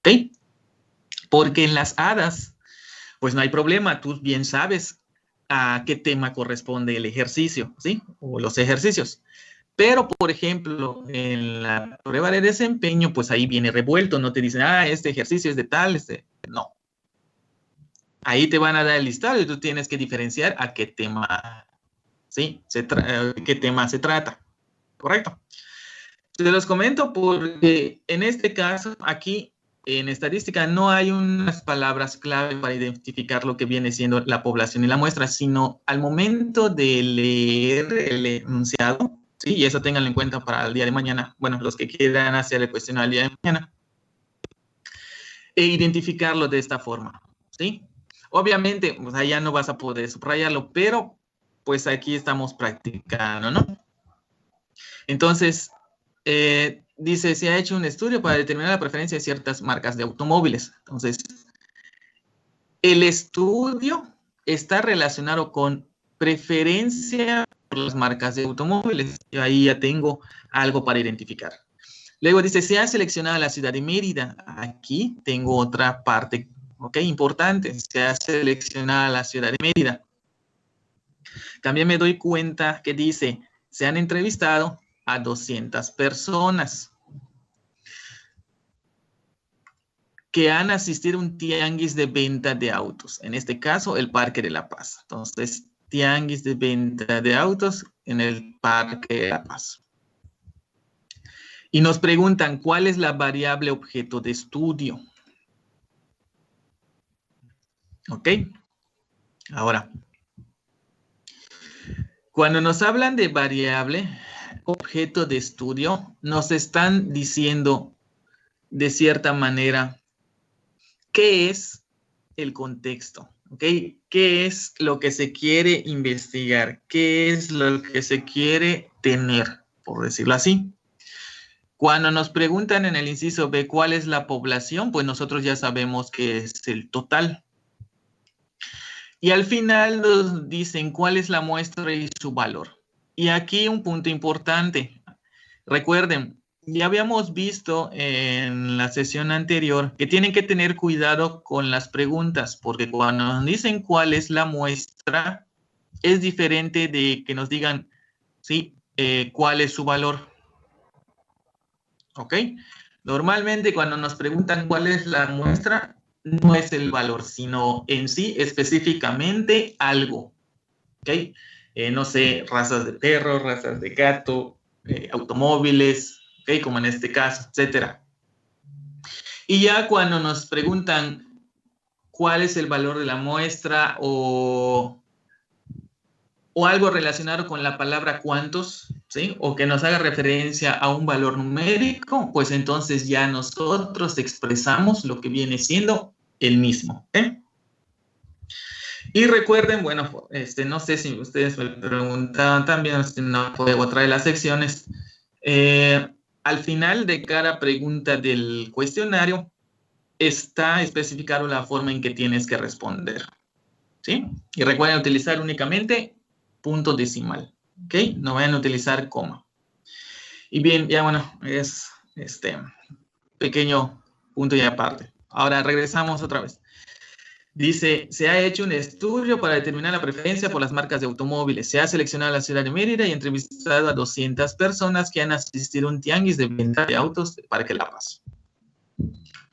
¿Ok? Porque en las hadas, pues no hay problema, tú bien sabes a qué tema corresponde el ejercicio, ¿sí? O los ejercicios. Pero, por ejemplo, en la prueba de desempeño, pues ahí viene revuelto, no te dicen, este ejercicio es de tal, no. Ahí te van a dar el listado y tú tienes que diferenciar a qué tema, ¿sí? Qué tema se trata, ¿correcto? Te los comento porque en este caso, aquí en estadística, no hay unas palabras clave para identificar lo que viene siendo la población y la muestra, sino al momento de leer el enunciado, ¿sí? Y eso ténganlo en cuenta para el día de mañana, bueno, los que quieran hacer el cuestionario el día de mañana, e identificarlo de esta forma, ¿sí? Obviamente, pues allá no vas a poder subrayarlo, pero pues aquí estamos practicando, ¿no? Entonces, dice, se ha hecho un estudio para determinar la preferencia de ciertas marcas de automóviles. Entonces, el estudio está relacionado con preferencia por las marcas de automóviles. Yo ahí ya tengo algo para identificar. Luego dice, se ha seleccionado la ciudad de Mérida. Aquí tengo otra parte, ¿ok? Importante. Se ha seleccionado la ciudad de Mérida. También me doy cuenta que dice, se han entrevistado a 200 personas que han asistido a un tianguis de venta de autos. En este caso, el Parque de La Paz. Entonces, tianguis de venta de autos en el Parque de La Paz. Y nos preguntan, ¿cuál es la variable objeto de estudio? ¿Ok? Ahora, cuando nos hablan de variable objeto de estudio, nos están diciendo de cierta manera qué es el contexto, ¿ok? ¿Qué es lo que se quiere investigar? ¿Qué es lo que se quiere tener, por decirlo así? Cuando nos preguntan en el inciso B cuál es la población, pues nosotros ya sabemos que es el total. Y al final nos dicen cuál es la muestra y su valor. Y aquí un punto importante. Recuerden, ya habíamos visto en la sesión anterior que tienen que tener cuidado con las preguntas, porque cuando nos dicen cuál es la muestra, es diferente de que nos digan, sí, cuál es su valor. ¿Ok? Normalmente cuando nos preguntan cuál es la muestra, no es el valor, sino en sí específicamente algo. ¿Ok? No sé, razas de perro, razas de gato, automóviles, ¿ok? Como en este caso, etcétera. Y ya cuando nos preguntan cuál es el valor de la muestra o algo relacionado con la palabra cuántos, ¿sí? O que nos haga referencia a un valor numérico, pues entonces ya nosotros expresamos lo que viene siendo el mismo. Y recuerden, bueno, no sé si ustedes me preguntaban también, si no fue otra de las secciones, al final de cada pregunta del cuestionario está especificado la forma en que tienes que responder, ¿sí? Y recuerden utilizar únicamente punto decimal, ¿ok? No vayan a utilizar coma. Y bien, ya bueno, es pequeño punto y aparte. Ahora regresamos otra vez. Dice, se ha hecho un estudio para determinar la preferencia por las marcas de automóviles. Se ha seleccionado la ciudad de Mérida y entrevistado a 200 personas que han asistido a un tianguis de venta de autos de Parque La Paz.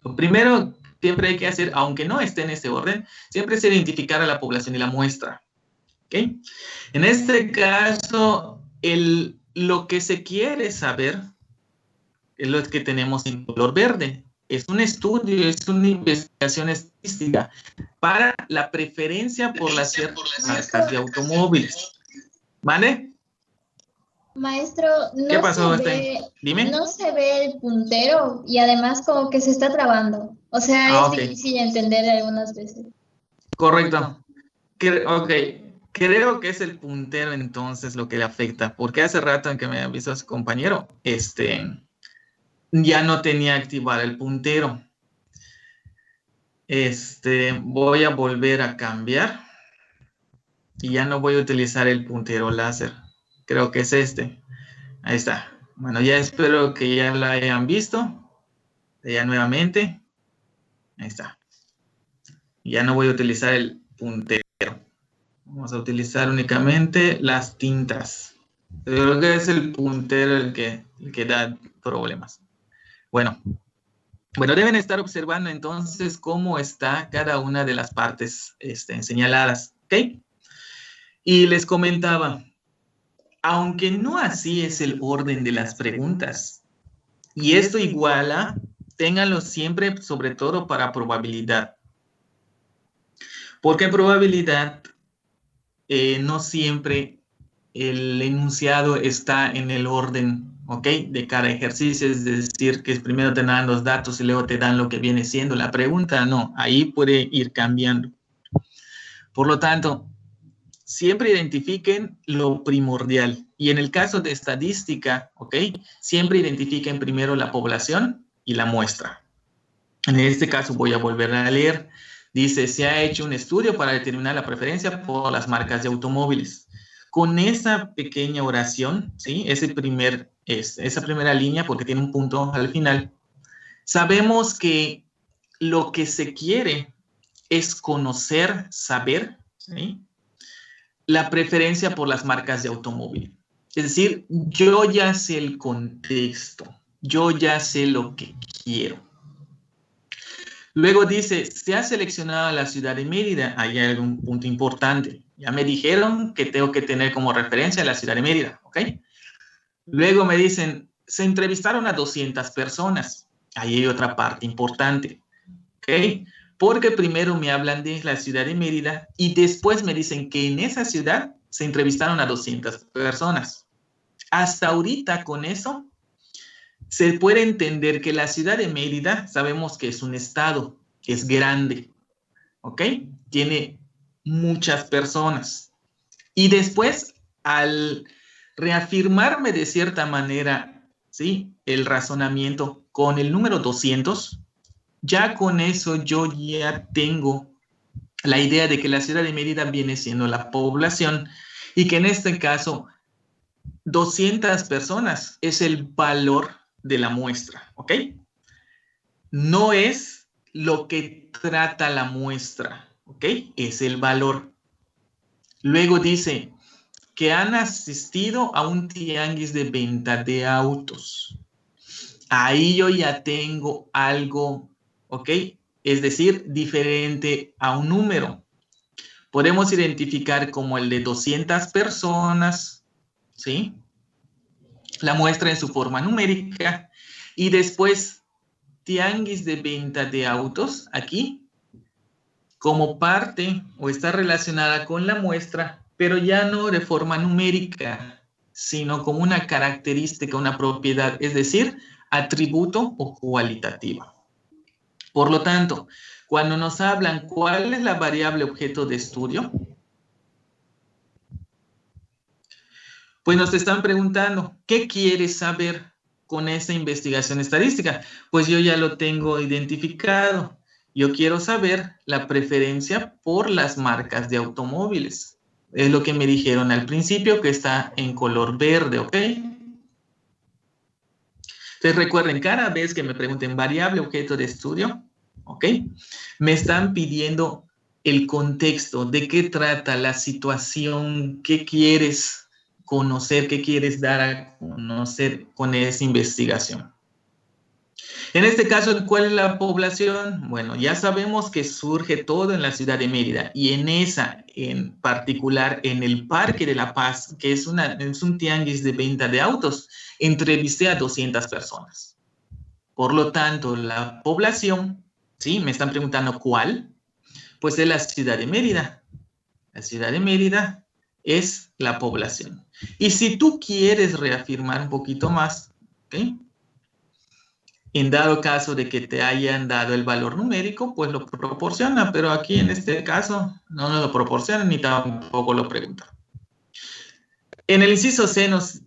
Lo primero siempre hay que hacer, aunque no esté en este orden, siempre es identificar a la población y la muestra. ¿Okay? En este caso, lo que se quiere saber es lo que tenemos en color verde. Es un estudio, es una investigación estadística para la preferencia por las ciertas marcas de automóviles. ¿Vale? Maestro, ¿Qué pasó, Dime. No se ve el puntero y además como que se está trabando. O sea, es difícil entender algunas veces. Correcto. Ok. Creo que es el puntero entonces lo que le afecta, porque hace rato en que me avisó su compañero, ya no tenía activar el puntero. Voy a volver a cambiar y ya no voy a utilizar el puntero láser. Creo que es este. Ahí está. Bueno, ya espero que ya la hayan visto. Ya nuevamente. Ahí está. Ya no voy a utilizar el puntero. Vamos a utilizar únicamente las tintas. Yo creo que es el puntero el que da problemas. Bueno, deben estar observando entonces cómo está cada una de las partes señaladas. ¿Ok? Y les comentaba, aunque no así es el orden de las preguntas, y esto iguala, ténganlo siempre, sobre todo para probabilidad. Porque en probabilidad no siempre el enunciado está en el orden, ¿ok? De cada ejercicio, es decir, que primero te dan los datos y luego te dan lo que viene siendo la pregunta. No, ahí puede ir cambiando. Por lo tanto, siempre identifiquen lo primordial. Y en el caso de estadística, ¿ok? Siempre identifiquen primero la población y la muestra. En este caso voy a volver a leer. Dice, se ha hecho un estudio para determinar la preferencia por las marcas de automóviles. Con esa pequeña oración, ¿sí? Esa primera línea, porque tiene un punto al final, sabemos que lo que se quiere es conocer, saber, ¿sí? La preferencia por las marcas de automóvil. Es decir, yo ya sé el contexto, yo ya sé lo que quiero. Luego dice, se ha seleccionado la ciudad de Mérida. Ahí hay algún punto importante. Ya me dijeron que tengo que tener como referencia la ciudad de Mérida, ¿ok? Luego me dicen, se entrevistaron a 200 personas. Ahí hay otra parte importante, ¿ok? Porque primero me hablan de la ciudad de Mérida y después me dicen que en esa ciudad se entrevistaron a 200 personas. Hasta ahorita con eso se puede entender que la ciudad de Mérida, sabemos que es un estado, que es grande, ¿ok? Tiene muchas personas. Y después, al reafirmarme de cierta manera, ¿sí? El razonamiento con el número 200, ya con eso yo ya tengo la idea de que la ciudad de Mérida viene siendo la población y que en este caso 200 personas es el valor de la muestra, ¿ok? No es lo que trata la muestra, ¿ok? Es el valor. Luego dice que han asistido a un tianguis de venta de autos. Ahí yo ya tengo algo, ¿ok? Es decir, diferente a un número. Podemos identificar como el de 200 personas, ¿sí? La muestra en su forma numérica y después tianguis de venta de autos aquí como parte o está relacionada con la muestra, pero ya no de forma numérica, sino como una característica, una propiedad, es decir, atributo o cualitativa. Por lo tanto, cuando nos hablan cuál es la variable objeto de estudio, pues nos están preguntando, ¿qué quieres saber con esta investigación estadística? Pues yo ya lo tengo identificado. Yo quiero saber la preferencia por las marcas de automóviles. Es lo que me dijeron al principio, que está en color verde, ¿ok? Entonces recuerden, cada vez que me pregunten variable objeto de estudio, ¿ok? Me están pidiendo el contexto, de qué trata la situación, qué quieres conocer, qué quieres dar a conocer con esa investigación. En este caso, ¿cuál es la población? Bueno, ya sabemos que surge todo en la ciudad de Mérida y en esa, en particular, en el Parque de la Paz, que es un tianguis de venta de autos, entrevisté a 200 personas. Por lo tanto, la población, ¿sí? Me están preguntando ¿cuál? Pues es la ciudad de Mérida. La ciudad de Mérida es la población. Y si tú quieres reafirmar un poquito más, ¿ok? En dado caso de que te hayan dado el valor numérico, pues lo proporciona, pero aquí en este caso no nos lo proporciona ni tampoco lo pregunta. En el inciso C nos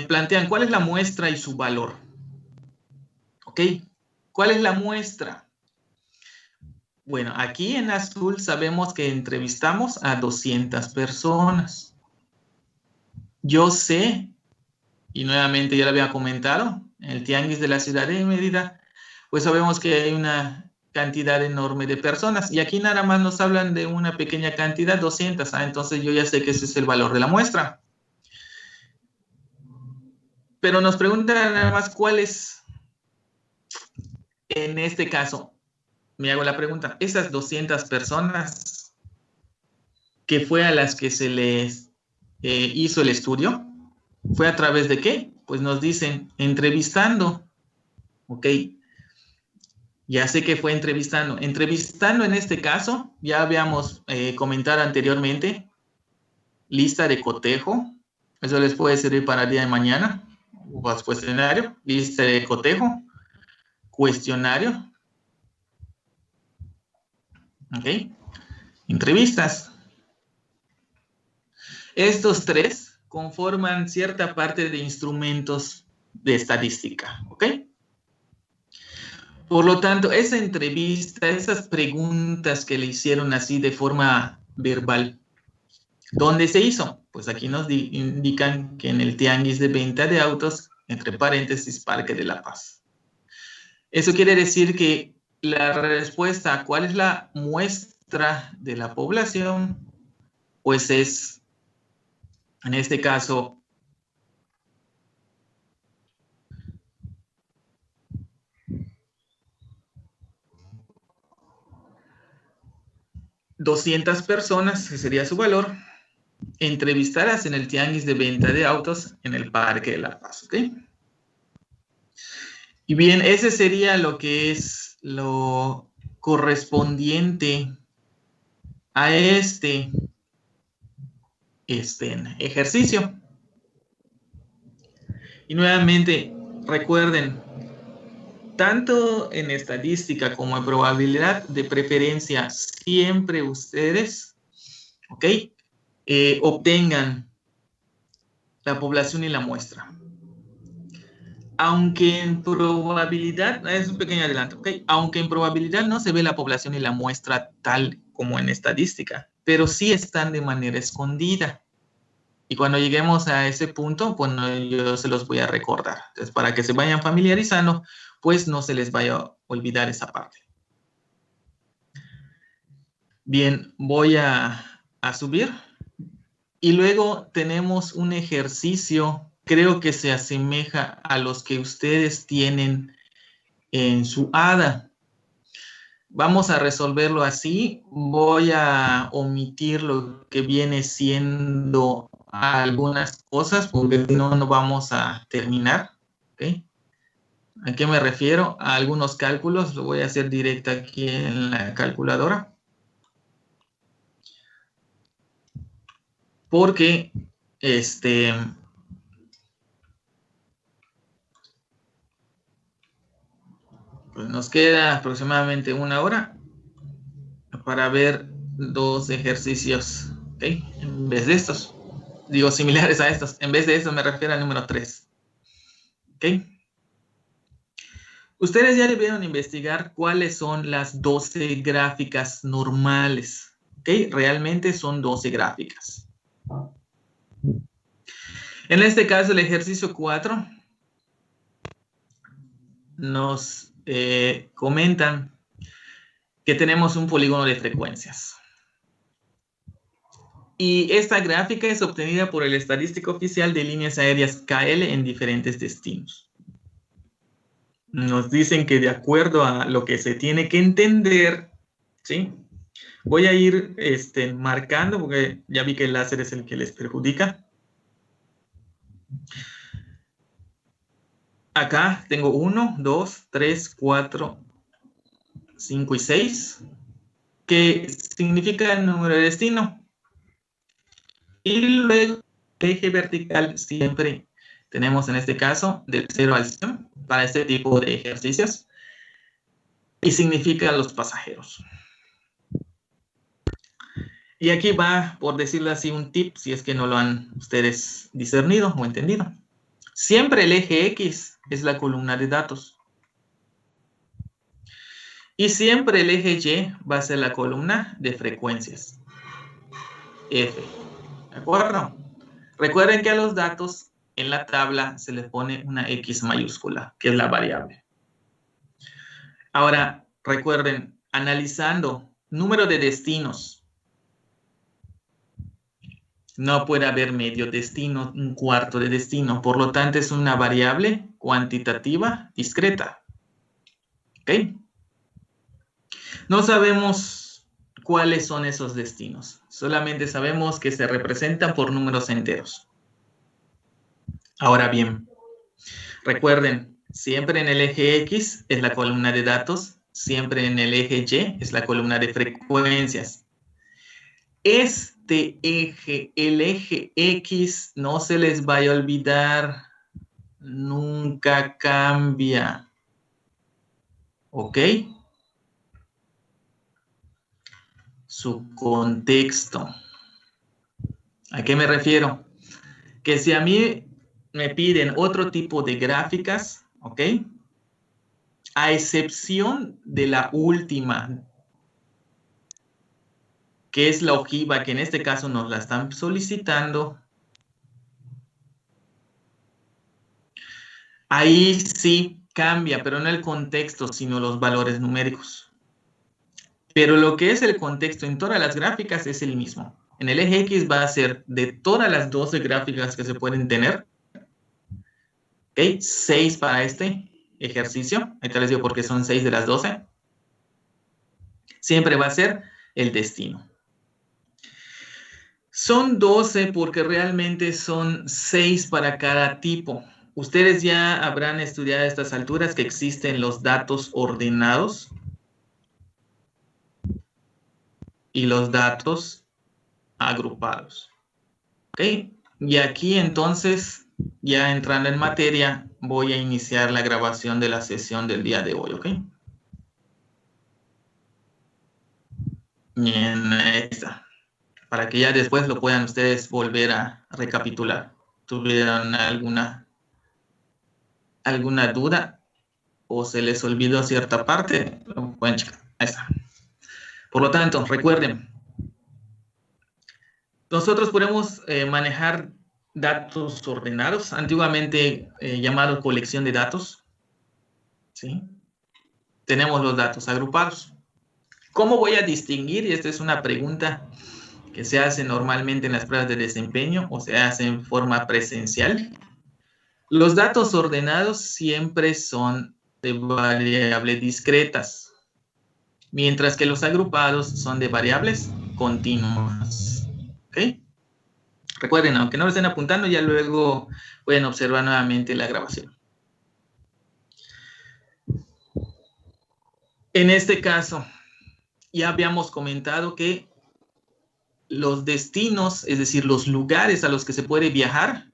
plantean cuál es la muestra y su valor. ¿Ok? ¿Cuál es la muestra? Bueno, aquí en azul sabemos que entrevistamos a 200 personas. Yo sé, y nuevamente ya lo había comentado, en el tianguis de la ciudad de Mérida, pues sabemos que hay una cantidad enorme de personas. Y aquí nada más nos hablan de una pequeña cantidad, 200. Entonces yo ya sé que ese es el valor de la muestra. Pero nos preguntan nada más cuál es, en este caso, me hago la pregunta, esas 200 personas que fue a las que se les hizo el estudio, ¿fue a través de qué? Pues nos dicen entrevistando, ¿ok? Ya sé que fue entrevistando. Entrevistando en este caso, ya habíamos comentado anteriormente, lista de cotejo, eso les puede servir para el día de mañana, o cuestionario, lista de cotejo, cuestionario, ¿ok? Entrevistas. Estos tres conforman cierta parte de instrumentos de estadística, ¿ok? Por lo tanto, esa entrevista, esas preguntas que le hicieron así de forma verbal, ¿dónde se hizo? Pues aquí nos indican que en el tianguis de venta de autos, entre paréntesis, Parque de la Paz. Eso quiere decir que la respuesta a cuál es la muestra de la población, pues es, en este caso, $200 personas, que sería su valor, entrevistadas en el tianguis de venta de autos en el Parque de la Paz, ¿ok? Y bien, ese sería lo que es lo correspondiente a este ejercicio. Y nuevamente, recuerden, tanto en estadística como en probabilidad, de preferencia, siempre ustedes, ¿ok? Obtengan la población y la muestra. Aunque en probabilidad, es un pequeño adelanto, ¿ok? Aunque en probabilidad no se ve la población y la muestra tal como en estadística, pero sí están de manera escondida. Y cuando lleguemos a ese punto, pues yo se los voy a recordar. Entonces, para que se vayan familiarizando, pues no se les vaya a olvidar esa parte. Bien, voy a subir. Y luego tenemos un ejercicio, creo que se asemeja a los que ustedes tienen en su ADA. Vamos a resolverlo así. Voy a omitir lo que viene siendo algunas cosas, porque si no, no vamos a terminar. ¿Okay? ¿A qué me refiero? A algunos cálculos. Lo voy a hacer directo aquí en la calculadora. Porque pues nos queda aproximadamente 1 hora para ver 2 ejercicios, ¿ok? En vez de estos, digo similares a estos, en vez de eso me refiero al número 3, ¿ok? Ustedes ya debieron investigar cuáles son las 12 gráficas normales, ¿ok? Realmente son 12 gráficas. En este caso, el ejercicio 4 nos comentan que tenemos un polígono de frecuencias. Y esta gráfica es obtenida por el estadístico oficial de líneas aéreas KL en diferentes destinos. Nos dicen que de acuerdo a lo que se tiene que entender, ¿sí? Voy a ir marcando porque ya vi que el láser es el que les perjudica. Acá tengo 1, 2, 3, 4, 5 y 6, que significa el número de destino. Y luego el eje vertical siempre tenemos en este caso del 0 al 100 para este tipo de ejercicios y significa los pasajeros. Y aquí va, por decirlo así, un tip si es que no lo han ustedes discernido o entendido. Siempre el eje X es la columna de datos. Y siempre el eje Y va a ser la columna de frecuencias. F. ¿De acuerdo? Recuerden que a los datos en la tabla se le pone una X mayúscula, que es la variable. Ahora, recuerden, analizando número de destinos, no puede haber medio destino, un cuarto de destino. Por lo tanto, es una variable cuantitativa discreta. ¿Ok? No sabemos cuáles son esos destinos. Solamente sabemos que se representan por números enteros. Ahora bien, recuerden, siempre en el eje X es la columna de datos, siempre en el eje Y es la columna de frecuencias. Este eje, el eje X, no se les vaya a olvidar, nunca cambia. ¿Ok? Su contexto. ¿A qué me refiero? Que si a mí me piden otro tipo de gráficas, ¿ok? A excepción de la última, que es la ojiva, que en este caso nos la están solicitando. Ahí sí cambia, pero no el contexto, sino los valores numéricos. Pero lo que es el contexto en todas las gráficas es el mismo. En el eje X va a ser de todas las 12 gráficas que se pueden tener, ¿ok? 6 para este ejercicio. Ahí te les digo porque son 6 de las 12. Siempre va a ser el destino. Son 12 porque realmente son 6 para cada tipo. Ustedes ya habrán estudiado a estas alturas que existen los datos ordenados y los datos agrupados. ¿Ok? Y aquí entonces, ya entrando en materia, voy a iniciar la grabación de la sesión del día de hoy. ¿Ok? Bien, ahí está. Para que ya después lo puedan ustedes volver a recapitular. ¿Tuvieron alguna duda o se les olvidó cierta parte? Lo pueden checar. Ahí está. Por lo tanto, recuerden, nosotros podemos manejar datos ordenados, antiguamente llamado colección de datos. ¿Sí? Tenemos los datos agrupados. ¿Cómo voy a distinguir? Y esta es una pregunta que se hace normalmente en las pruebas de desempeño o se hace en forma presencial. Los datos ordenados siempre son de variables discretas, mientras que los agrupados son de variables continuas. ¿Ok? Recuerden, aunque no lo estén apuntando, ya luego pueden observar nuevamente la grabación. En este caso, ya habíamos comentado que los destinos, es decir, los lugares a los que se puede viajar,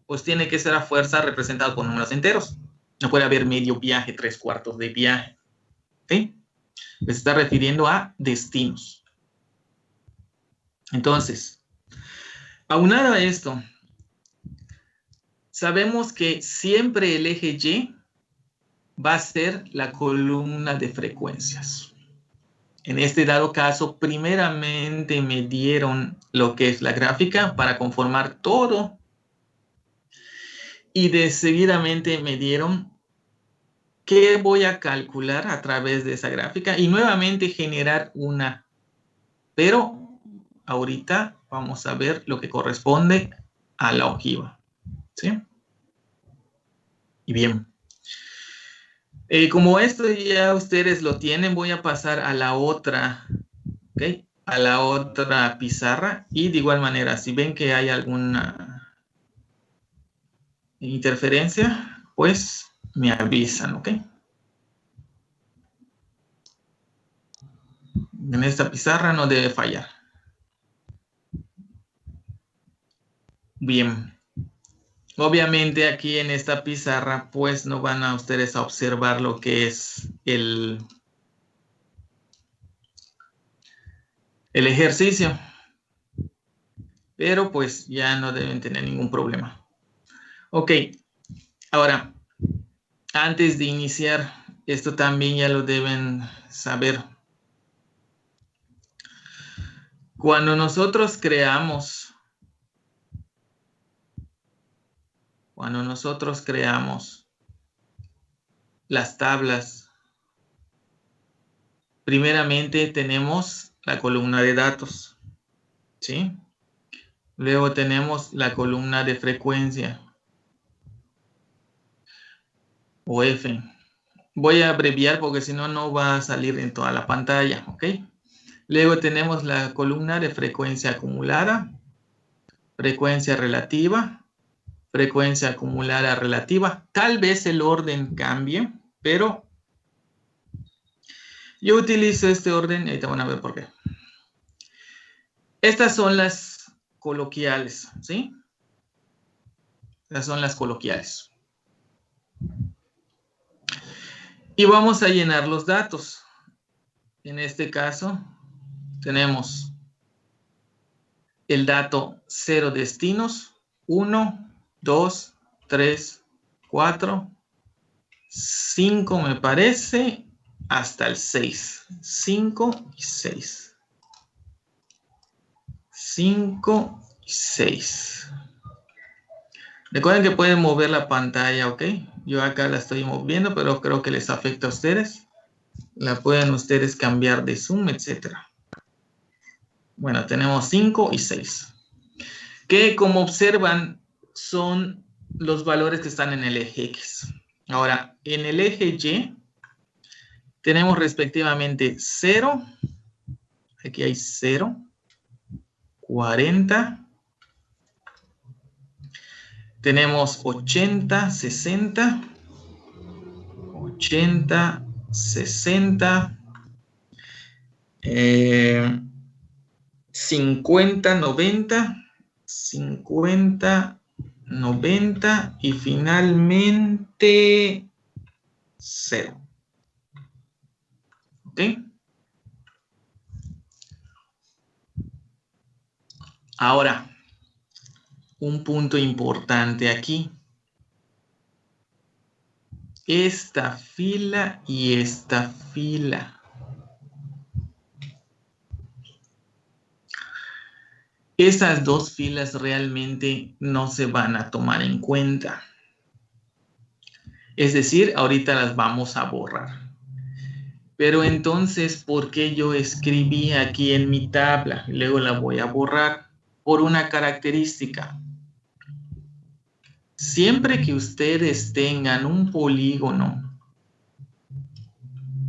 pues tiene que ser a fuerza representado por números enteros. No puede haber medio viaje, 3/4 de viaje. ¿Sí? Se está refiriendo a destinos. Entonces, aunado a esto, sabemos que siempre el eje Y va a ser la columna de frecuencias. En este dado caso, primeramente me dieron lo que es la gráfica para conformar todo y de seguidamente me dieron qué voy a calcular a través de esa gráfica y nuevamente generar una. Pero ahorita vamos a ver lo que corresponde a la ojiva. ¿Sí? Y bien. Como esto ya ustedes lo tienen, voy a pasar a la otra, ¿ok? A la otra pizarra y de igual manera, si ven que hay alguna interferencia, pues me avisan, ¿ok? En esta pizarra no debe fallar. Bien. Obviamente aquí en esta pizarra, pues no van a ustedes a observar lo que es el ejercicio. Pero pues ya no deben tener ningún problema. Ok. Ahora, antes de iniciar, esto también ya lo deben saber. Cuando nosotros creamos las tablas primeramente tenemos la columna de datos, ¿sí? Luego tenemos la columna de frecuencia, o F. Voy a abreviar porque si no, no va a salir en toda la pantalla, ¿ok? Luego tenemos la columna de frecuencia acumulada, frecuencia relativa, frecuencia acumulada relativa. Tal vez el orden cambie, pero yo utilizo este orden y ahorita van a ver por qué. Estas son las coloquiales, ¿sí? Estas son las coloquiales. Y vamos a llenar los datos. En este caso, tenemos el dato 0 destinos, 1, 2, 3, 4, 5 me parece, hasta el 6. 5 y 6. 5 y 6. Recuerden que pueden mover la pantalla, ¿ok? Yo acá la estoy moviendo, pero creo que les afecta a ustedes. La pueden ustedes cambiar de zoom, etc. Bueno, tenemos 5 y 6. Que como observan son los valores que están en el eje X. Ahora, en el eje Y tenemos respectivamente 0. Aquí hay 0. 40. Tenemos 80, 60. 80, 60. 50, 90. 50, 90 y finalmente 0. ¿Ok? Ahora, un punto importante aquí. Esta fila y esta fila. Esas dos filas realmente no se van a tomar en cuenta. Es decir, ahorita las vamos a borrar. Pero entonces, ¿por qué yo escribí aquí en mi tabla? Luego la voy a borrar por una característica. Siempre que ustedes tengan un polígono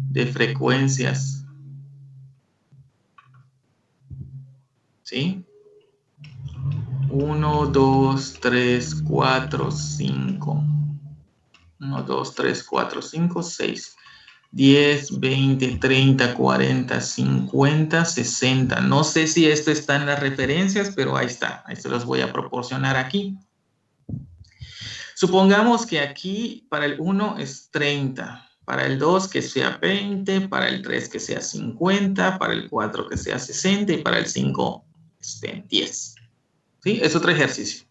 de frecuencias, ¿sí? 1, 2, 3, 4, 5. 1, 2, 3, 4, 5, 6. 10, 20, 30, 40, 50, 60. No sé si esto está en las referencias, pero ahí está. Ahí se los voy a proporcionar aquí. Supongamos que aquí para el 1 es 30, para el 2 que sea 20, para el 3 que sea 50, para el 4 que sea 60 y para el 5 10. ¿Sí? Es otro ejercicio.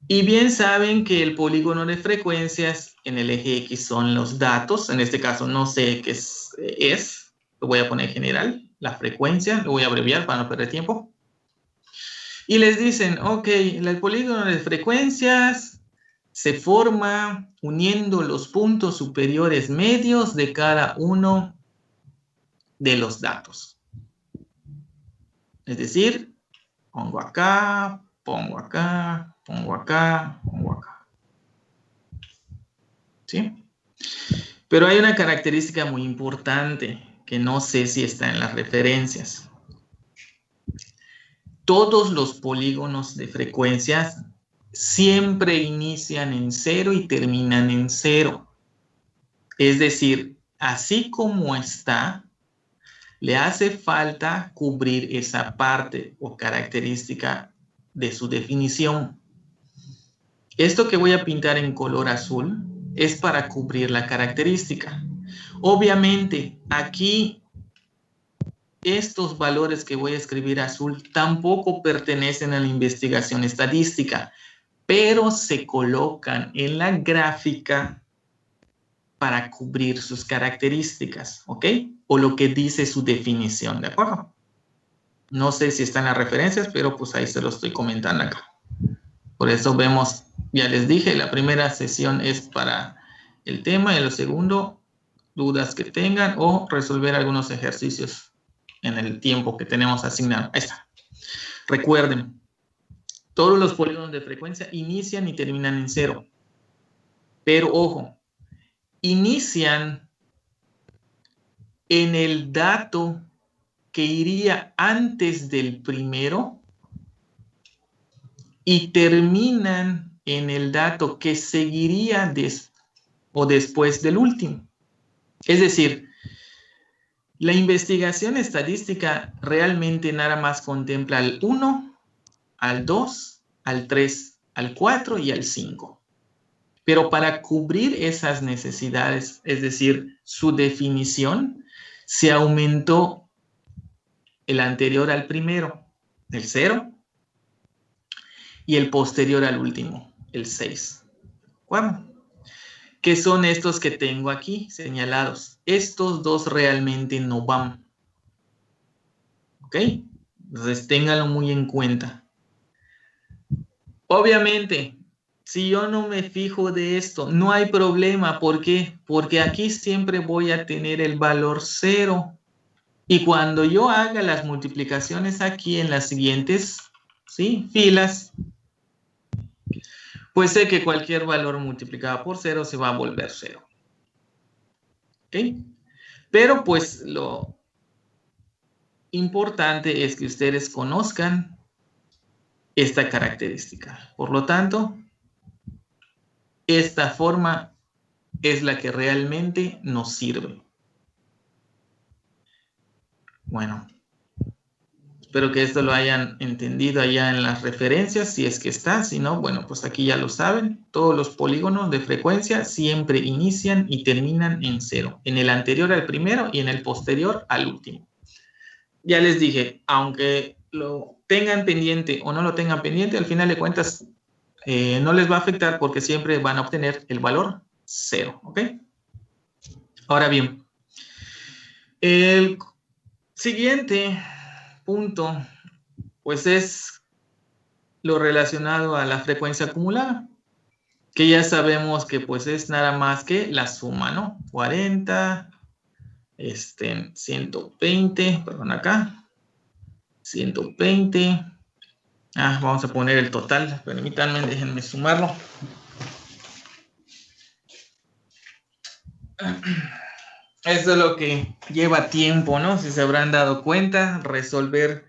Y bien saben que el polígono de frecuencias en el eje X son los datos. En este caso no sé qué es. Lo voy a poner general, la frecuencia. Lo voy a abreviar para no perder tiempo. Y les dicen, ok, el polígono de frecuencias se forma uniendo los puntos superiores medios de cada uno de los datos. Es decir, pongo acá, pongo acá, pongo acá, pongo acá. ¿Sí? Pero hay una característica muy importante que no sé si está en las referencias. Todos los polígonos de frecuencias siempre inician en 0 y terminan en 0. Es decir, así como está, le hace falta cubrir esa parte o característica de su definición. Esto que voy a pintar en color azul es para cubrir la característica. Obviamente, aquí estos valores que voy a escribir azul tampoco pertenecen a la investigación estadística, pero se colocan en la gráfica para cubrir sus características, ¿ok? O lo que dice su definición, ¿de acuerdo? No sé si están las referencias, pero pues ahí se lo estoy comentando acá. Por eso vemos, ya les dije, la primera sesión es para el tema y lo segundo dudas que tengan o resolver algunos ejercicios en el tiempo que tenemos asignado. Ahí está. Recuerden, todos los polígonos de frecuencia inician y terminan en 0. Pero ojo, inician en el dato que iría antes del primero y terminan en el dato que seguiría después del último. Es decir, la investigación estadística realmente nada más contempla al 1, al 2, al 3, al 4 y al 5. Pero para cubrir esas necesidades, es decir, su definición, se aumentó el anterior al primero, el 0, y el posterior al último, el 6. Bueno, ¿qué son estos que tengo aquí señalados? Estos dos realmente no van. ¿Ok? Entonces, ténganlo muy en cuenta. Obviamente, si yo no me fijo de esto, no hay problema. ¿Por qué? Porque aquí siempre voy a tener el valor 0. Y cuando yo haga las multiplicaciones aquí en las siguientes, ¿sí?, filas, pues sé que cualquier valor multiplicado por 0 se va a volver 0. ¿Ok? Pero pues lo importante es que ustedes conozcan esta característica. Por lo tanto, esta forma es la que realmente nos sirve. Bueno, espero que esto lo hayan entendido allá en las referencias, si es que está. Si no, bueno, pues aquí ya lo saben. Todos los polígonos de frecuencia siempre inician y terminan en 0. En el anterior al primero y en el posterior al último. Ya les dije, aunque lo tengan pendiente o no lo tengan pendiente, al final de cuentas no les va a afectar porque siempre van a obtener el valor 0. ¿Ok? Ahora bien, el siguiente punto, pues es lo relacionado a la frecuencia acumulada, que ya sabemos que pues es nada más que la suma, ¿no? 40, 120, perdón, acá, 120, vamos a poner el total, permítanme, déjenme sumarlo. Eso es lo que lleva tiempo, ¿no? Si se habrán dado cuenta, resolver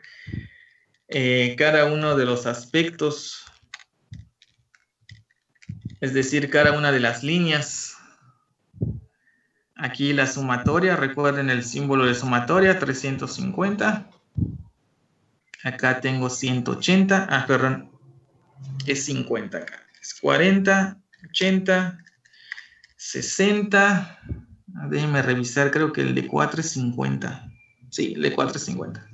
cada uno de los aspectos, es decir, cada una de las líneas. Aquí la sumatoria, recuerden el símbolo de sumatoria, 350. Acá tengo 180, perdón, es 50 acá. Es 40, 80, 60. Déjenme revisar, creo que el de 4 es 50. Sí, el de 4 es 50.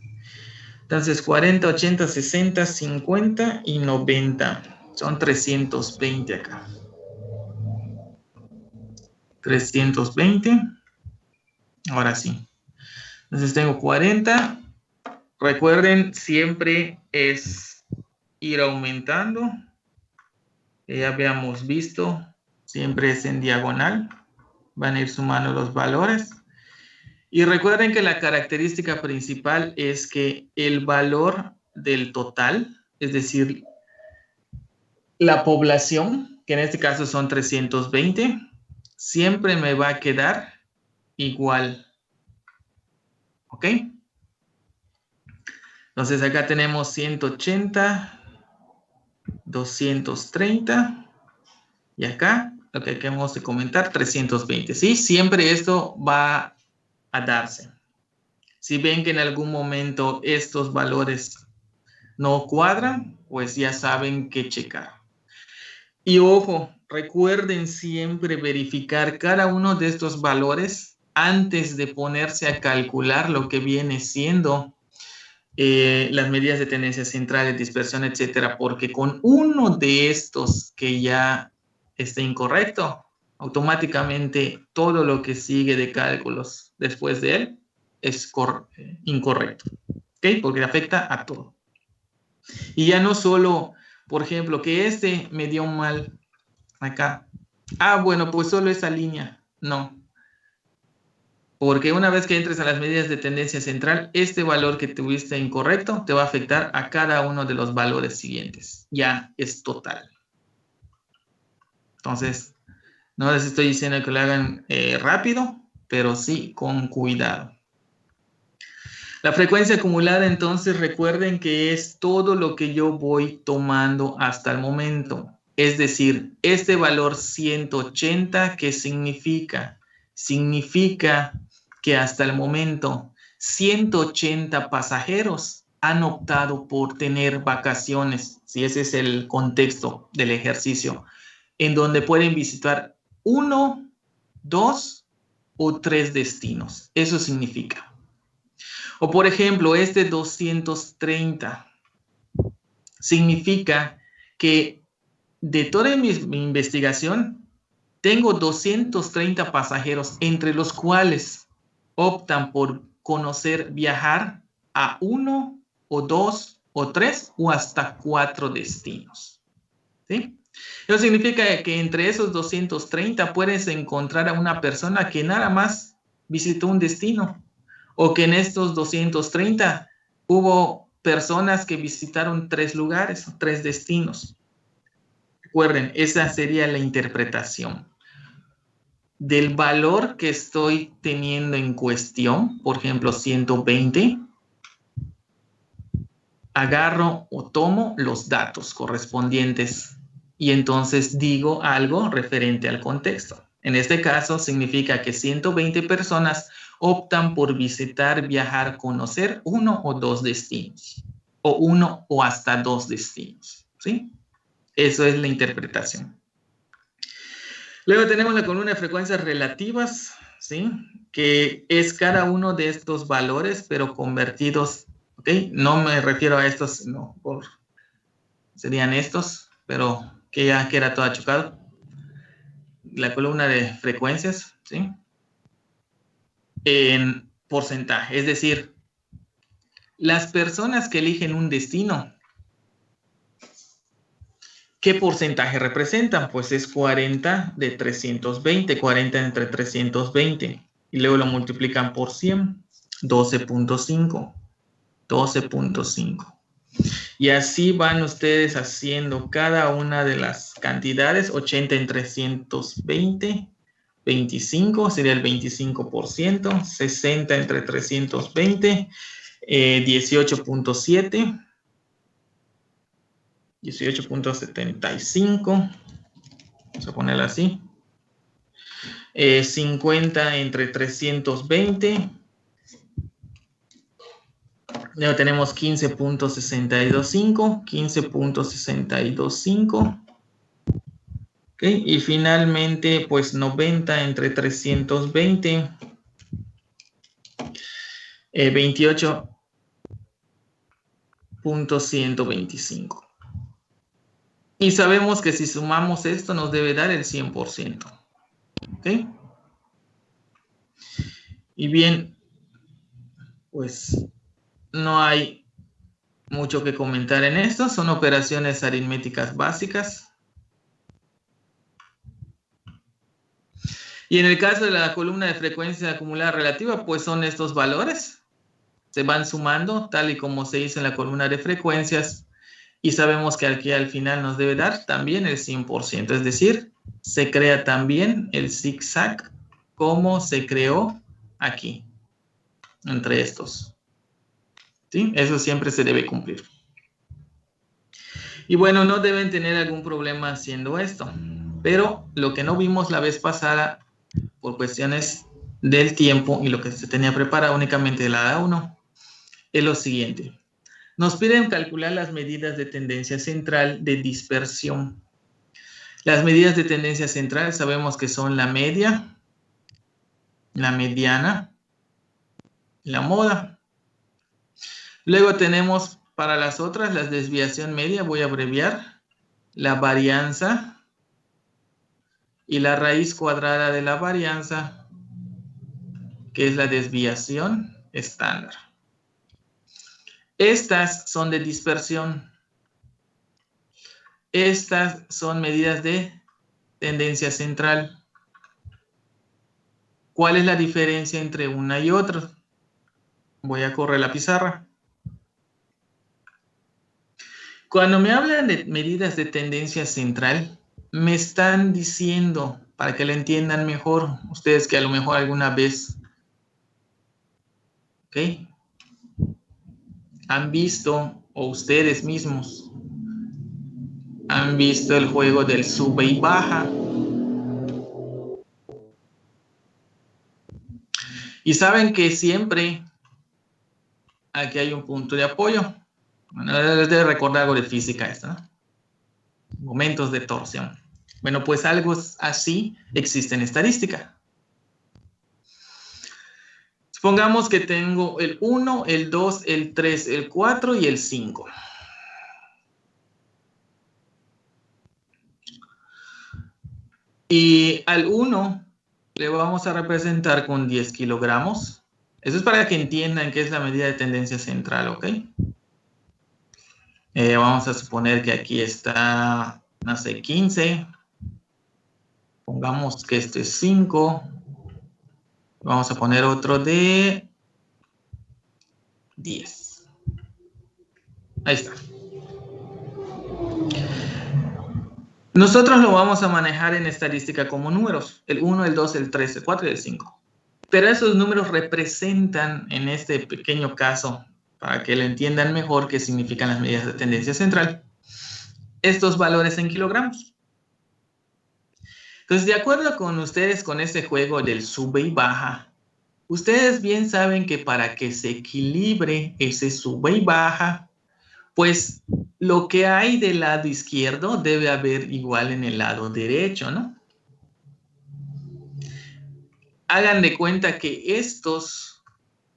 Entonces 40, 80, 60, 50 y 90. Son 320 acá. 320. Ahora sí. Entonces tengo 40. Recuerden, siempre es ir aumentando. Ya habíamos visto, siempre es en diagonal. Van a ir sumando los valores. Y recuerden que la característica principal es que el valor del total, es decir, la población, que en este caso son 320, siempre me va a quedar igual. ¿Ok? Entonces acá tenemos 180, 230 y acá lo que acabamos de comentar, 320. ¿Sí? Siempre esto va a darse. Si ven que en algún momento estos valores no cuadran, pues ya saben qué checar. Y ojo, recuerden siempre verificar cada uno de estos valores antes de ponerse a calcular lo que viene siendo las medidas de tendencia central, dispersión, etcétera, porque con uno de estos que ya esté incorrecto, automáticamente todo lo que sigue de cálculos después de él es incorrecto, ¿ok? Porque afecta a todo. Y ya no solo, por ejemplo, que este me dio mal acá. Bueno, pues solo esa línea. No. Porque una vez que entres a las medidas de tendencia central, este valor que tuviste incorrecto te va a afectar a cada uno de los valores siguientes. Ya es total. Entonces, no les estoy diciendo que lo hagan rápido, pero sí con cuidado. La frecuencia acumulada, entonces, recuerden que es todo lo que yo voy tomando hasta el momento. Es decir, este valor 180, ¿qué significa? Significa que hasta el momento 180 pasajeros han optado por tener vacaciones, si ese es el contexto del ejercicio, en donde pueden visitar 1, 2 o 3 destinos. Eso significa. O por ejemplo, este 230 significa que de toda mi investigación tengo 230 pasajeros, entre los cuales optan por conocer, viajar a 1 o 2 o 3 o hasta 4 destinos. ¿Sí? Eso significa que entre esos 230 puedes encontrar a una persona que nada más visitó un destino, o que en estos 230 hubo personas que visitaron 3 lugares, 3 destinos. Recuerden, esa sería la interpretación del valor que estoy teniendo en cuestión. Por ejemplo, 120. Agarro o tomo los datos correspondientes y entonces digo algo referente al contexto. En este caso significa que 120 personas optan por visitar, viajar, conocer 1 o 2 destinos, o 1 o hasta 2 destinos, ¿sí? Eso es la interpretación. Luego tenemos la columna de frecuencias relativas, ¿sí? Que es cada uno de estos valores, pero convertidos, ¿ok? No me refiero a estos, no, serían estos, pero que ya queda todo achocado. La columna de frecuencias, ¿sí? En porcentaje, es decir, las personas que eligen un destino, ¿qué porcentaje representan? Pues es 40 de 320, 40 entre 320, y luego lo multiplican por 100, 12.5, 12.5. Y así van ustedes haciendo cada una de las cantidades. 80 en 320, 25 sería el 25%, 60 entre 320, 18.7, 18.75, vamos a ponerlo así, 50 entre 320, ya tenemos 15.625, 15.625. Okay. Y finalmente, pues 90 entre 320, 28.125. Y sabemos que si sumamos esto nos debe dar el 100%. ¿Ok? Y bien, pues no hay mucho que comentar en esto. Son operaciones aritméticas básicas. Y en el caso de la columna de frecuencia acumulada relativa, pues son estos valores. Se van sumando tal y como se hizo en la columna de frecuencias. Y sabemos que aquí al final nos debe dar también el 100%. Es decir, se crea también el zigzag como se creó aquí, entre estos. ¿Sí? Eso siempre se debe cumplir. Y bueno, no deben tener algún problema haciendo esto. Pero lo que no vimos la vez pasada, por cuestiones del tiempo y lo que se tenía preparado únicamente de la A1, es lo siguiente. Nos piden calcular las medidas de tendencia central de dispersión. Las medidas de tendencia central sabemos que son la media, la mediana, la moda. Luego tenemos para las otras, la desviación media, voy a abreviar, la varianza y la raíz cuadrada de la varianza, que es la desviación estándar. Estas son de dispersión. Estas son medidas de tendencia central. ¿Cuál es la diferencia entre una y otra? Voy a correr la pizarra. Cuando me hablan de medidas de tendencia central, me están diciendo, para que la entiendan mejor, ustedes que a lo mejor alguna vez, ¿ok?, han visto, o ustedes mismos, han visto el juego del sube y baja. Y saben que siempre aquí hay un punto de apoyo. Bueno, les debe recordar algo de física esto, ¿no? Momentos de torsión. Bueno, pues algo así existe en estadística. Supongamos que tengo el 1, el 2, el 3, el 4 y el 5. Y al 1 le vamos a representar con 10 kilogramos. Eso es para que entiendan qué es la medida de tendencia central, ¿ok? Vamos a suponer que aquí está, no sé, 15. Pongamos que este es 5. Vamos a poner otro de 10. Ahí está. Nosotros lo vamos a manejar en estadística como números. El 1, el 2, el 3, el 4 y el 5. Pero esos números representan, en este pequeño caso, para que lo entiendan mejor qué significan las medidas de tendencia central, estos valores en kilogramos. Entonces, de acuerdo con ustedes, con este juego del sube y baja, ustedes bien saben que para que se equilibre ese sube y baja, pues lo que hay del lado izquierdo debe haber igual en el lado derecho, ¿no? Hagan de cuenta que estos,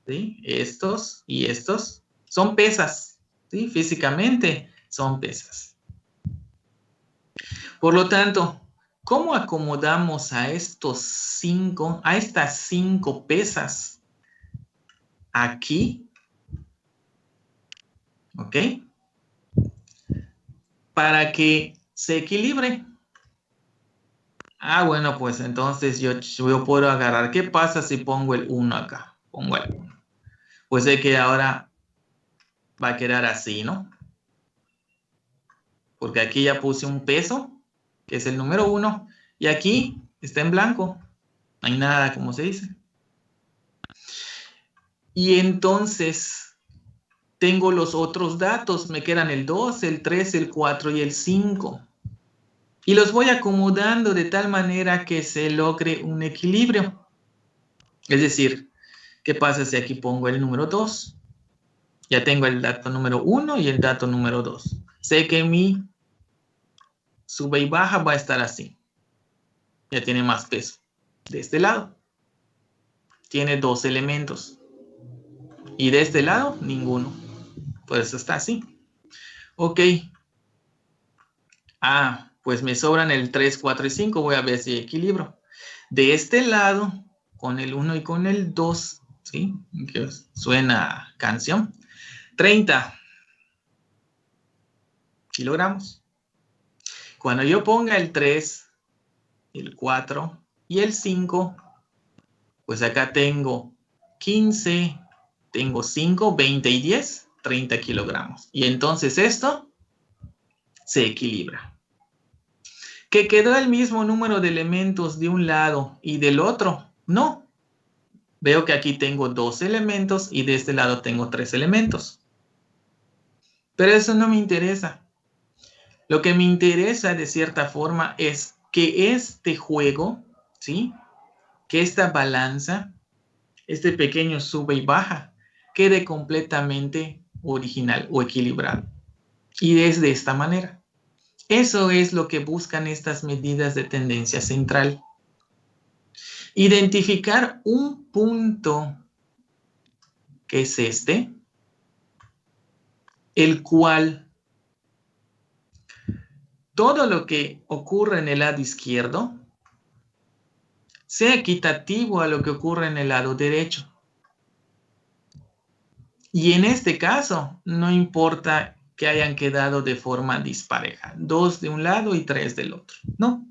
¿sí?, estos y estos son pesas, ¿sí? Físicamente son pesas. Por lo tanto, ¿cómo acomodamos a estas 5 pesas aquí? ¿Ok? Para que se equilibre. Bueno, pues entonces yo puedo agarrar. ¿Qué pasa si pongo el 1 acá? Pongo el 1. Pues sé que ahora va a quedar así, ¿no? Porque aquí ya puse un peso, que es el número 1, y aquí está en blanco. No hay nada, como se dice. Y entonces tengo los otros datos. Me quedan el 2, el 3, el 4 y el 5. Y los voy acomodando de tal manera que se logre un equilibrio. Es decir, ¿qué pasa si aquí pongo el número 2? Ya tengo el dato número 1 y el dato número 2. Sé que mi sube y baja va a estar así. Ya tiene más peso. De este lado tiene 2 elementos. Y de este lado, ninguno. Por eso está así. Ok. Pues me sobran el 3, 4 y 5. Voy a ver si equilibro. De este lado, con el 1 y con el 2, ¿sí? Que suena canción. 30 kilogramos. Cuando yo ponga el 3, el 4 y el 5, pues acá tengo 15, tengo 5, 20 y 10, 30 kilogramos. Y entonces esto se equilibra. ¿Que quedó el mismo número de elementos de un lado y del otro? No. Veo que aquí tengo 2 elementos y de este lado tengo 3 elementos. Pero eso no me interesa. Lo que me interesa de cierta forma es que este juego, ¿sí?, que esta balanza, este pequeño sube y baja, quede completamente original o equilibrado. Y es de esta manera. Eso es lo que buscan estas medidas de tendencia central. Identificar un punto, que es este, el cual todo lo que ocurre en el lado izquierdo sea equitativo a lo que ocurre en el lado derecho. Y en este caso, no importa que hayan quedado de forma dispareja, 2 de un lado y 3 del otro. No,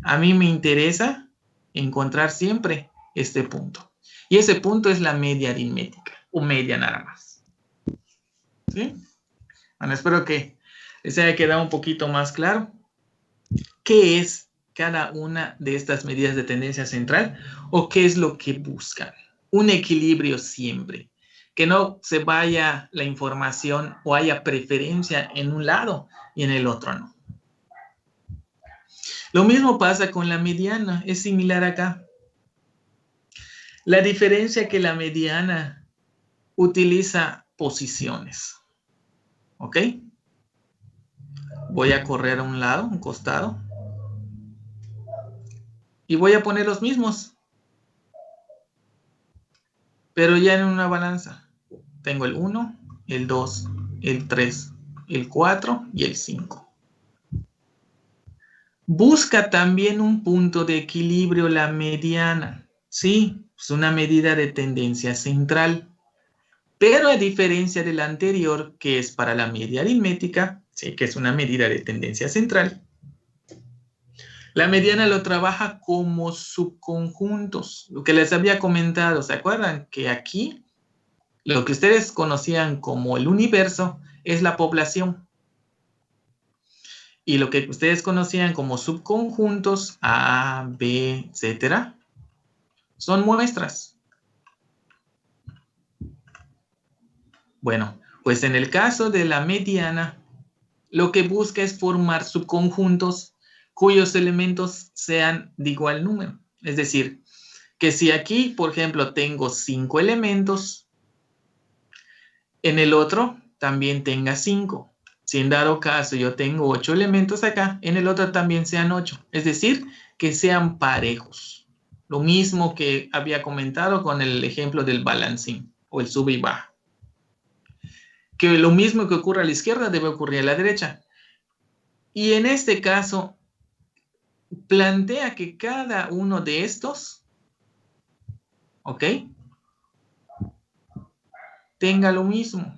a mí me interesa encontrar siempre este punto. Y ese punto es la media aritmética, o media nada más. ¿Sí? Bueno, espero que les haya quedado un poquito más claro qué es cada una de estas medidas de tendencia central o qué es lo que buscan. Un equilibrio siempre. Que no se vaya la información o haya preferencia en un lado y en el otro no. Lo mismo pasa con la mediana, es similar acá. La diferencia es que la mediana utiliza posiciones. ¿Ok? Voy a correr a un lado, un costado. Y voy a poner los mismos. Pero ya en una balanza. Tengo el 1, el 2, el 3, el 4 y el 5. Busca también un punto de equilibrio la mediana. Sí, es una medida de tendencia central. Pero a diferencia de la anterior, que es para la media aritmética, sí, que es una medida de tendencia central, la mediana lo trabaja como subconjuntos. Lo que les había comentado, ¿se acuerdan? Que aquí lo que ustedes conocían como el universo es la población. Y lo que ustedes conocían como subconjuntos, A, B, etcétera, son muestras. Bueno, pues en el caso de la mediana, lo que busca es formar subconjuntos cuyos elementos sean de igual número. Es decir, que si aquí, por ejemplo, tengo 5 elementos, en el otro también tenga 5. Si en dado caso yo tengo 8 elementos acá, en el otro también sean 8. Es decir, que sean parejos. Lo mismo que había comentado con el ejemplo del balancín o el sube y baja. Que lo mismo que ocurre a la izquierda debe ocurrir a la derecha. Y en este caso, plantea que cada uno de estos, ¿ok?, tenga lo mismo.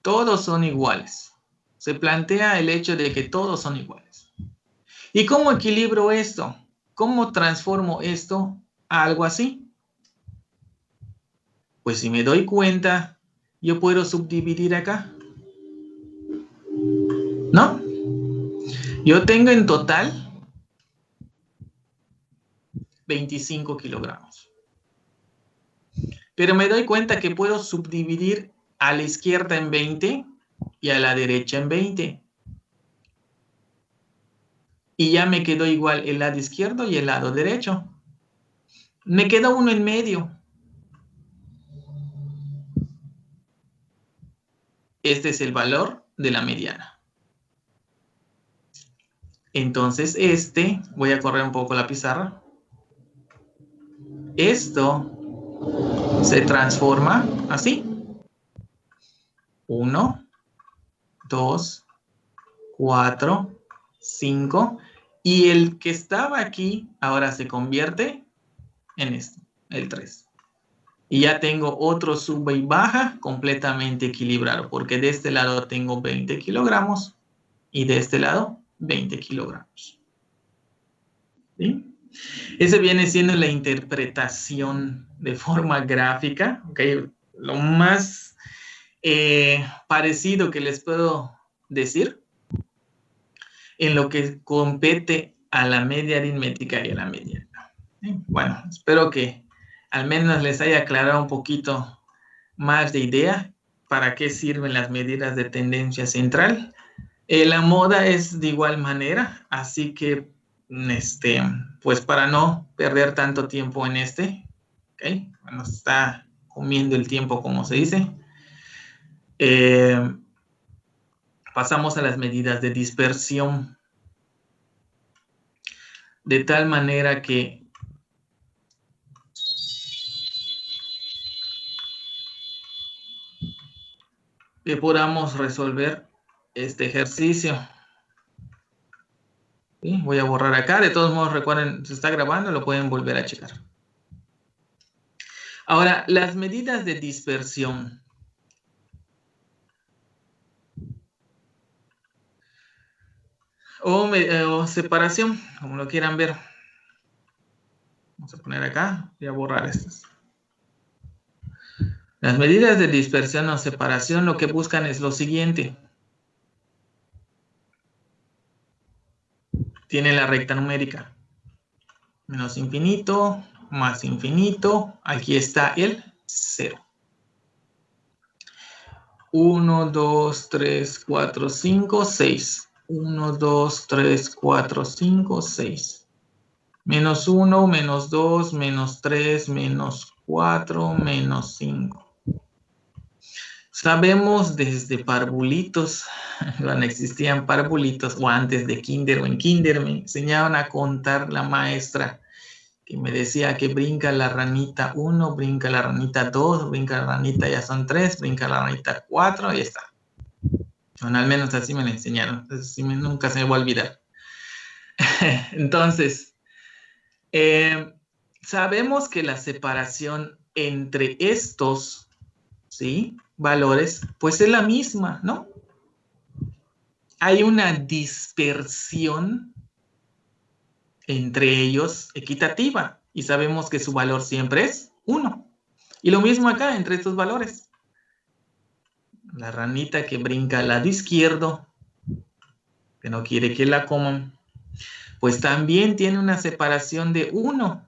Todos son iguales. Se plantea el hecho de que todos son iguales. ¿Y cómo equilibro esto? ¿Cómo transformo esto a algo así? Pues si me doy cuenta, yo puedo subdividir acá, ¿no? Yo tengo en total 25 kilogramos. Pero me doy cuenta que puedo subdividir a la izquierda en 20 y a la derecha en 20. Y ya me quedó igual el lado izquierdo y el lado derecho. Me queda uno en medio. Este es el valor de la mediana. Entonces voy a correr un poco la pizarra. Esto se transforma así. 1, 2, 4, 5. Y el que estaba aquí ahora se convierte en esto, el 3. Y ya tengo otro sube y baja completamente equilibrado, porque de este lado tengo 20 kilogramos y de este lado 20 kilogramos. ¿Sí? Ese viene siendo la interpretación de forma gráfica, ¿okay? Lo más parecido que les puedo decir en lo que compete a la media aritmética y a la mediana. ¿Sí? Bueno, espero que al menos les haya aclarado un poquito más de idea para qué sirven las medidas de tendencia central. La moda es de igual manera, así que pues para no perder tanto tiempo en ¿okay? Nos está comiendo el tiempo, como se dice. Pasamos a las medidas de dispersión. De tal manera que podamos resolver este ejercicio. ¿Sí? Voy a borrar acá. De todos modos, recuerden, se está grabando, lo pueden volver a checar. Ahora, las medidas de dispersión. o separación, como lo quieran ver. Vamos a poner acá, voy a borrar estas. Las medidas de dispersión o separación lo que buscan es lo siguiente. Tiene la recta numérica. Menos infinito, más infinito. Aquí está el 0. 1, 2, 3, 4, 5, 6. 1, 2, 3, 4, 5, 6. Menos 1, menos 2, menos 3, menos 4, menos 5. Sabemos desde parvulitos, cuando existían parvulitos, o antes de kinder o en kinder, me enseñaban a contar la maestra, que me decía que brinca la ranita 1, brinca la ranita 2, brinca la ranita ya son 3, brinca la ranita 4, y está. Bueno, al menos así me lo enseñaron, así nunca se me va a olvidar. Entonces, sabemos que la separación entre estos, ¿sí?, valores, pues es la misma, ¿no? Hay una dispersión entre ellos equitativa y sabemos que su valor siempre es 1. Y lo mismo acá entre estos valores. La ranita que brinca al lado izquierdo, que no quiere que la coman, pues también tiene una separación de 1.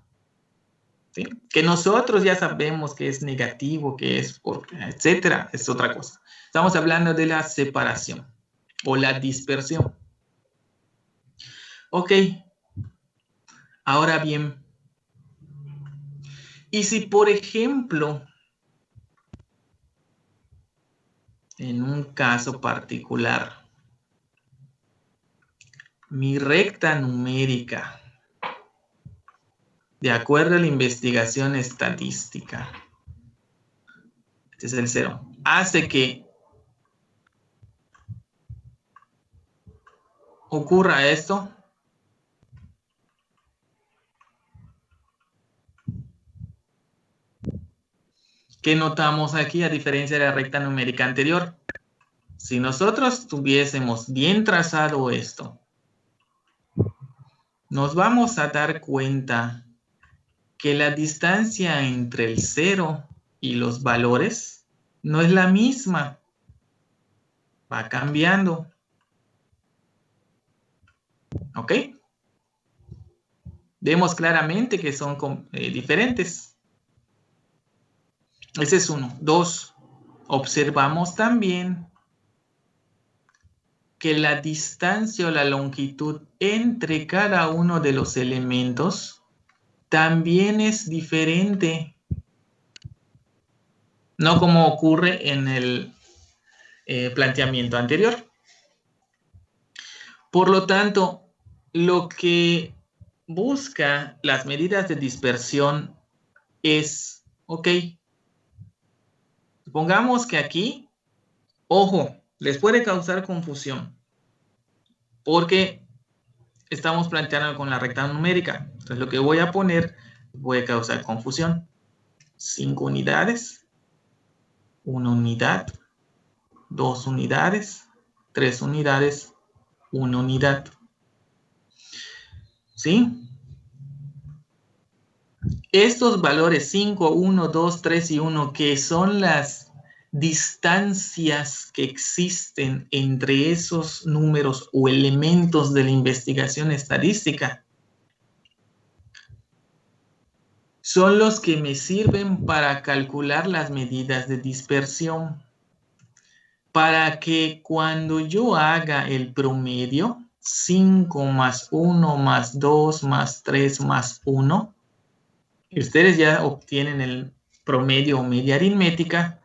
¿Sí? Que nosotros ya sabemos que es negativo, que es etcétera, es otra cosa. Estamos hablando de la separación o la dispersión. Ok. Ahora bien, y si por ejemplo, en un caso particular, mi recta numérica, de acuerdo a la investigación estadística, este es el 0, hace que ocurra esto, ¿qué notamos aquí a diferencia de la recta numérica anterior? Si nosotros tuviésemos bien trazado esto, nos vamos a dar cuenta que la distancia entre el 0 y los valores no es la misma. Va cambiando. ¿Ok? Vemos claramente que son diferentes. Ese es 1. 2. Observamos también que la distancia o la longitud entre cada uno de los elementos también es diferente. No como ocurre en el planteamiento anterior. Por lo tanto, lo que busca las medidas de dispersión es, ok, supongamos que aquí, ojo, les puede causar confusión, porque estamos planteando con la recta numérica. Entonces, lo que voy a poner puede causar confusión. 5 unidades, 1 unidad, 2 unidades, 3 unidades, 1 unidad. ¿Sí? Estos valores 5, 1, 2, 3 y 1, que son las distancias que existen entre esos números o elementos de la investigación estadística, son los que me sirven para calcular las medidas de dispersión. Para que cuando yo haga el promedio, 5 más 1 más 2 más 3 más 1, y ustedes ya obtienen el promedio o media aritmética.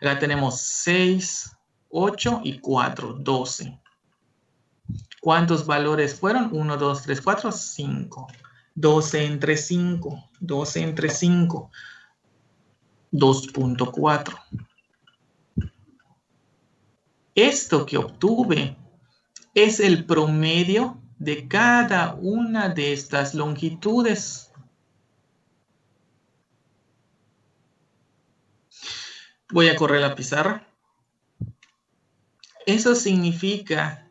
Acá tenemos 6, 8 y 4, 12. ¿Cuántos valores fueron? 1, 2, 3, 4, 5. 12 entre 5, 12 entre 5, 2.4. Esto que obtuve es el promedio de cada una de estas longitudes. Voy a correr la pizarra. Eso significa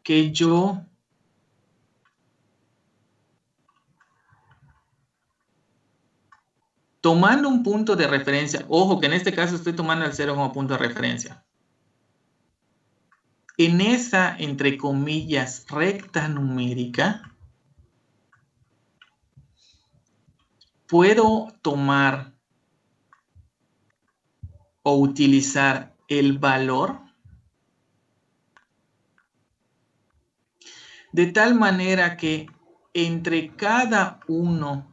que yo tomando un punto de referencia, ojo que en este caso estoy tomando el 0 como punto de referencia. En esa, entre comillas, recta numérica, puedo tomar o utilizar el valor de tal manera que entre cada uno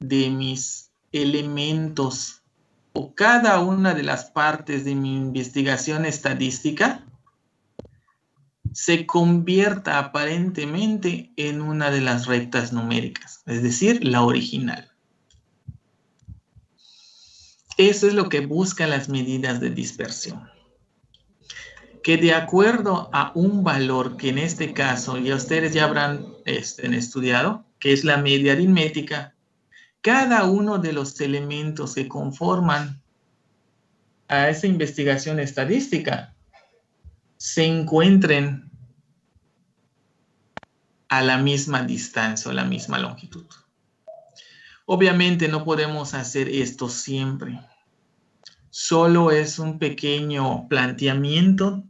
de mis elementos o cada una de las partes de mi investigación estadística se convierta aparentemente en una de las rectas numéricas, es decir, la original. Eso es lo que buscan las medidas de dispersión. Que de acuerdo a un valor que en este caso ya ustedes ya habrán estudiado, que es la media aritmética, cada uno de los elementos que conforman a esa investigación estadística se encuentren a la misma distancia o la misma longitud. Obviamente no podemos hacer esto siempre. Solo es un pequeño planteamiento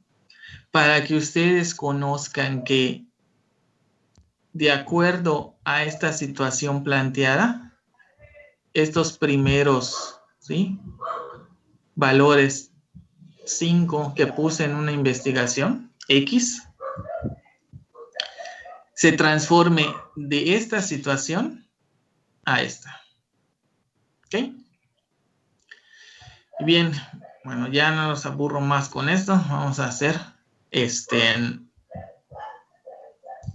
para que ustedes conozcan que de acuerdo a esta situación planteada, estos primeros, ¿sí?, valores 5 que puse en una investigación, X, se transforme de esta situación a esta. ¿Ok? Bien, bueno, ya no los aburro más con esto. Vamos a hacer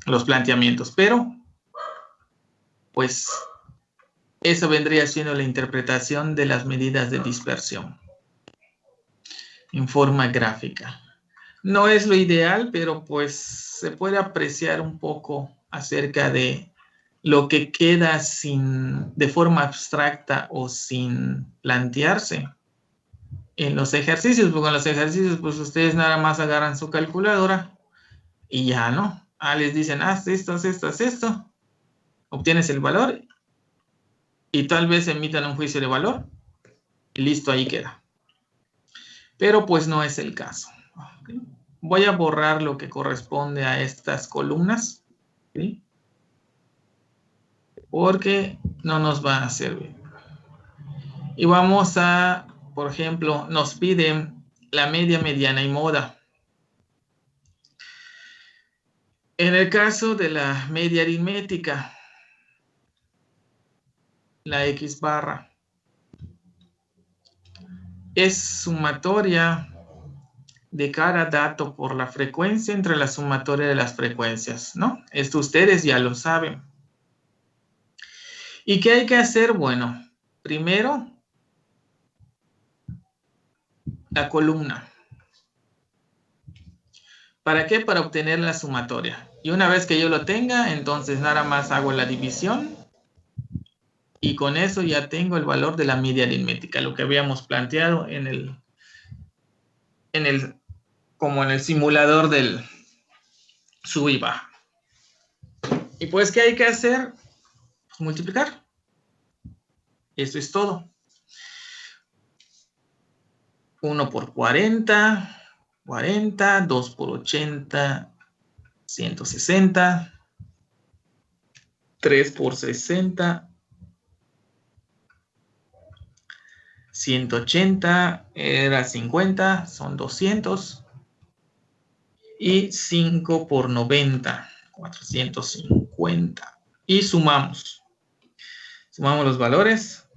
los planteamientos, pero pues eso vendría siendo la interpretación de las medidas de dispersión en forma gráfica. No es lo ideal, pero pues se puede apreciar un poco acerca de lo que queda de forma abstracta o sin plantearse en los ejercicios, porque en los ejercicios pues ustedes nada más agarran su calculadora y ya, ¿no? Les dicen, haz esto, haz esto, haz esto, obtienes el valor y tal vez emitan un juicio de valor y listo, ahí queda. Pero pues no es el caso. ¿Okay? Voy a borrar lo que corresponde a estas columnas, ¿sí?, porque no nos va a servir. Y vamos a, por ejemplo, nos piden la media, mediana y moda. En el caso de la media aritmética, la X barra es sumatoria de cada dato por la frecuencia entre la sumatoria de las frecuencias, ¿no? Esto ustedes ya lo saben. ¿Y qué hay que hacer? Bueno, primero, la columna. ¿Para qué? Para obtener la sumatoria. Y una vez que yo lo tenga, entonces nada más hago la división y con eso ya tengo el valor de la media aritmética, lo que habíamos planteado como en el simulador del sub y baja. Y pues, ¿qué hay que hacer? Pues multiplicar. Eso es todo. 1 por 40, 40, 2 por 80, 160, 3 por 60, 180, era 50, son 200, y 5 por 90, 450. Y sumamos. Sumamos los valores.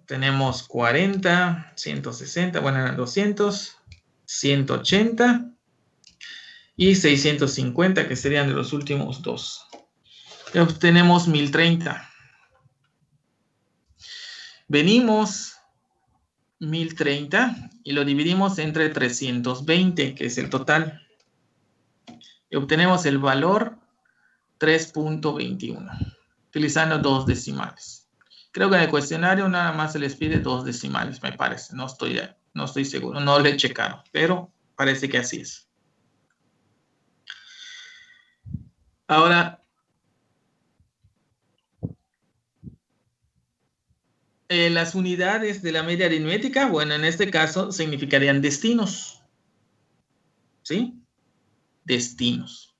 Tenemos 40, 160, bueno, eran 200, 180 y 650, que serían de los últimos dos. Y obtenemos 1030. Venimos 1030 y lo dividimos entre 320, que es el total. Y obtenemos el valor 3.21, utilizando dos decimales. Creo que en el cuestionario nada más se les pide dos decimales, me parece. No estoy seguro, no le he checado, pero parece que así es. Ahora, Las unidades de la media aritmética, bueno, en este caso significarían destinos. ¿Sí? Destinos.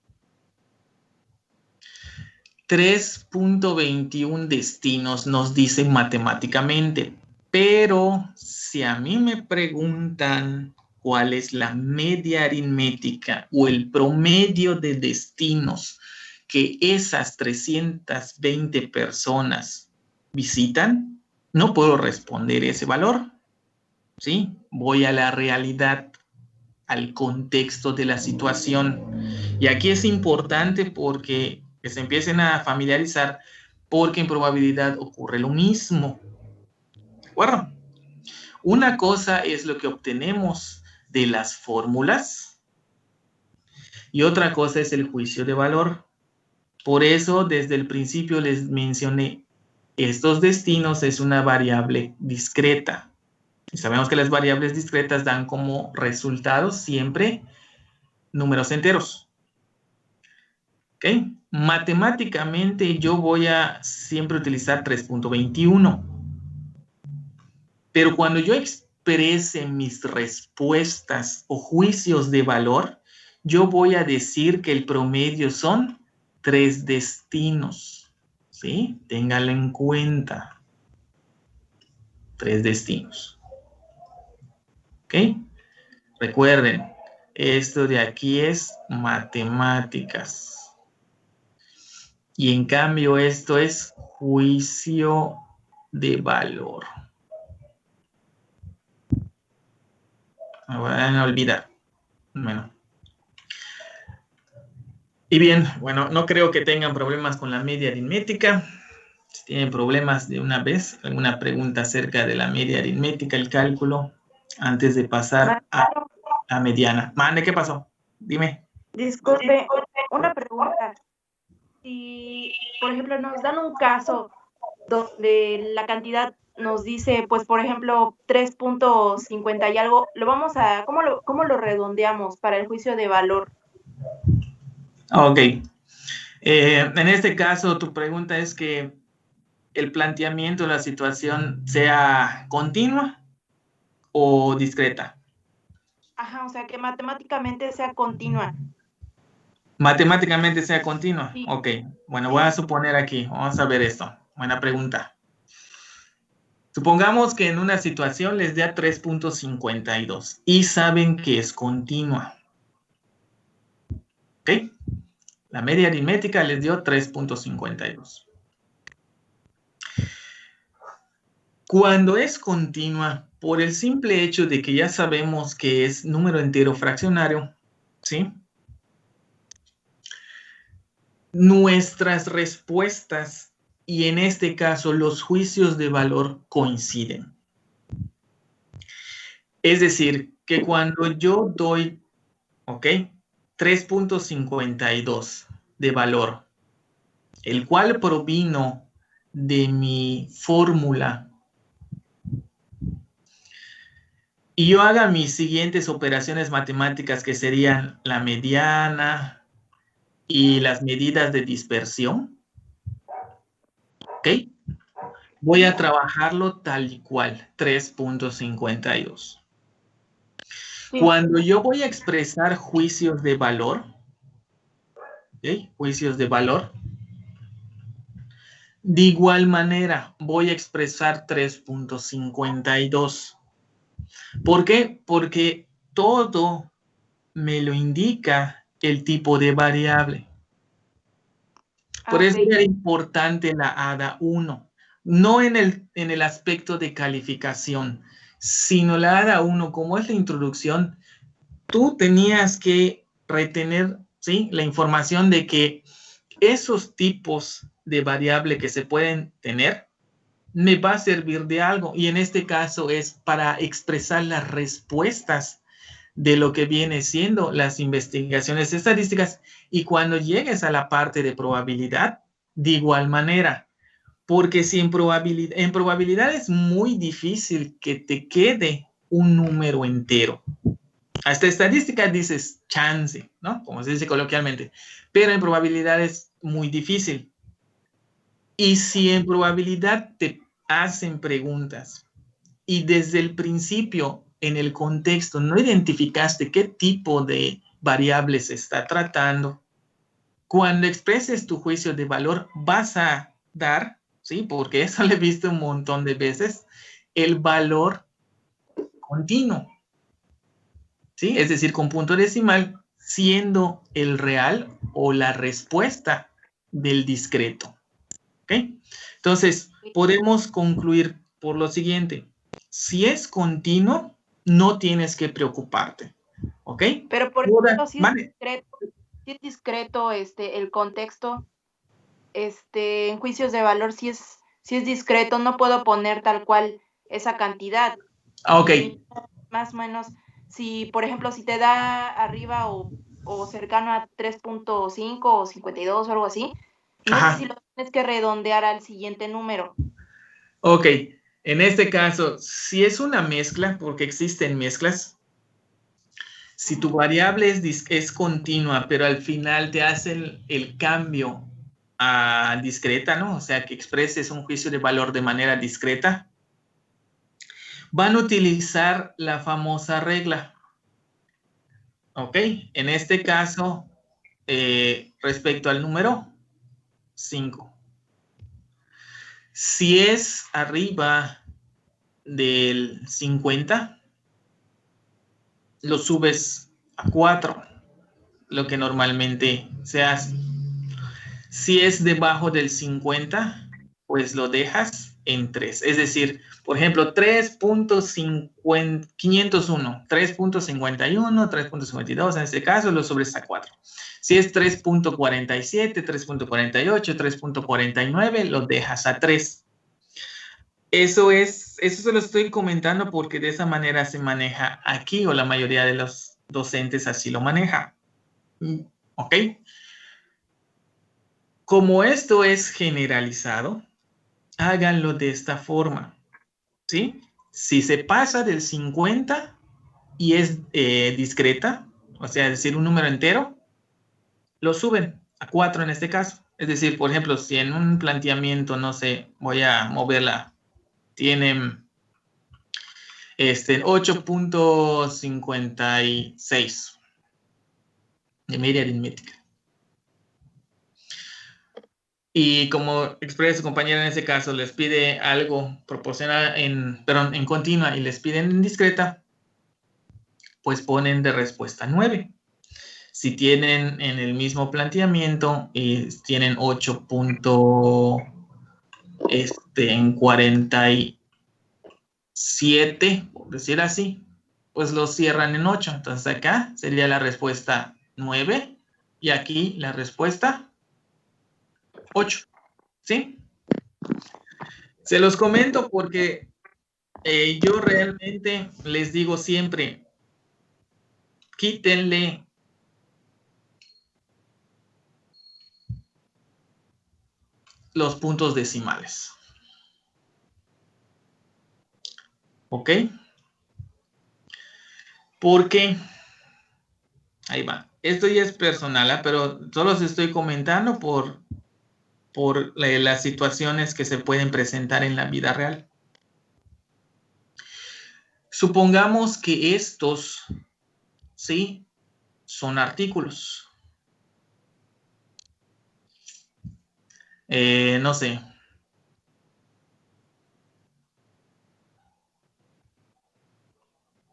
3.21 destinos nos dicen matemáticamente, pero si a mí me preguntan cuál es la media aritmética o el promedio de destinos que esas 320 personas visitan, no puedo responder ese valor, ¿sí? Voy a la realidad, al contexto de la situación. Y aquí es importante porque que se empiecen a familiarizar, porque en probabilidad ocurre lo mismo. ¿De acuerdo? Una cosa es lo que obtenemos de las fórmulas y otra cosa es el juicio de valor. Por eso, desde el principio les mencioné, estos destinos es una variable discreta. Y sabemos que las variables discretas dan como resultados siempre números enteros. ¿Ok? Matemáticamente yo voy a siempre utilizar 3.21. Pero cuando yo exprese mis respuestas o juicios de valor, yo voy a decir que el promedio son 3 destinos. ¿Sí? Ténganlo en cuenta. 3 destinos. ¿Ok? Recuerden, esto de aquí es matemáticas. Y en cambio esto es juicio de valor. Me voy a olvidar. Bueno. Y bien, bueno, no creo que tengan problemas con la media aritmética. Si tienen problemas de una vez, alguna pregunta acerca de la media aritmética, el cálculo, antes de pasar a mediana. Mande, ¿qué pasó? Dime. Disculpe, una pregunta. Si, por ejemplo, nos dan un caso donde la cantidad nos dice, pues, por ejemplo, 3.50 y algo, lo vamos a, ¿cómo lo redondeamos para el juicio de valor? Ok. En este caso, tu pregunta es que el planteamiento de la situación sea continua o discreta. Ajá, o sea, que matemáticamente sea continua. Matemáticamente sea continua. Sí. Ok. Bueno, voy a suponer aquí. Vamos a ver esto. Buena pregunta. Supongamos que en una situación les dé a 3.52 y saben que es continua. ¿Ok? La media aritmética les dio 3.52. Cuando es continua, por el simple hecho de que ya sabemos que es número entero fraccionario, ¿sí? Nuestras respuestas y en este caso los juicios de valor coinciden. Es decir, que cuando yo doy, ¿ok? 3.52 de valor, el cual provino de mi fórmula, y yo haga mis siguientes operaciones matemáticas que serían la mediana y las medidas de dispersión, ¿ok? Voy a trabajarlo tal y cual, 3.52. Sí. Cuando yo voy a expresar juicios de valor, ¿okay? Juicios de valor, de igual manera voy a expresar 3.52. ¿Por qué? Porque todo me lo indica el tipo de variable. Por eso era importante la ADA 1, no en el aspecto de calificación, sino la ADA 1, como es la introducción, tú tenías que retener, ¿sí?, la información de que esos tipos de variable que se pueden tener me va a servir de algo, y en este caso es para expresar las respuestas de lo que viene siendo las investigaciones estadísticas, y cuando llegues a la parte de probabilidad, de igual manera, porque si en probabilidad es muy difícil que te quede un número entero. Hasta estadística dices chance, ¿no? Como se dice coloquialmente, pero en probabilidad es muy difícil. Y si en probabilidad te hacen preguntas y desde el principio, en el contexto, no identificaste qué tipo de variables se está tratando, cuando expreses tu juicio de valor vas a dar, ¿sí? Porque eso lo he visto un montón de veces, el valor continuo, ¿sí? Es decir, con punto decimal siendo el real o la respuesta del discreto, ¿ok? Entonces, podemos concluir por lo siguiente. Si es continuo, no tienes que preocuparte, ¿ok? Pero por Ahora, ejemplo, vale. si es discreto el contexto, en juicios de valor, si es discreto, no puedo poner tal cual esa cantidad. Ok. Más o menos, si, por ejemplo, si te da arriba o cercano a 3.5 o 52 o algo así, no sé Ajá. si lo tienes que redondear al siguiente número. Ok, en este caso, si es una mezcla, porque existen mezclas, si tu variable es continua, pero al final te hacen el cambio a discreta, ¿no? O sea, que expreses un juicio de valor de manera discreta, van a utilizar la famosa regla. Ok, en este caso, respecto al número 5. Si es arriba del 50, lo subes a 4, lo que normalmente se hace. Si es debajo del 50, pues lo dejas en 3. Es decir, por ejemplo, 3.501, 3.51, 3.52, en este caso lo subes a 4. Si es 3.47, 3.48, 3.49, lo dejas a 3. Eso se lo estoy comentando porque de esa manera se maneja aquí, o la mayoría de los docentes así lo maneja. ¿Ok? Como esto es generalizado, háganlo de esta forma, ¿sí? Si se pasa del 50 y es discreta, o sea, es decir, un número entero, lo suben a 4 en este caso. Es decir, por ejemplo, si en un planteamiento, no sé, voy a moverla, tienen 8.56 de media aritmética. Y como expresa su compañera en ese caso, les pide algo proporcional en continua y les piden en discreta, pues ponen de respuesta 9. Si tienen en el mismo planteamiento y tienen 8.47, por decir así, pues lo cierran en 8. Entonces acá sería la respuesta 9 y aquí la respuesta 8. ¿Sí? Se los comento porque yo realmente les digo siempre, quítenle los puntos decimales. ¿Ok? Porque, ahí va, esto ya es personal, pero solo os estoy comentando por las situaciones que se pueden presentar en la vida real. Supongamos que estos, ¿sí?, son artículos. No sé.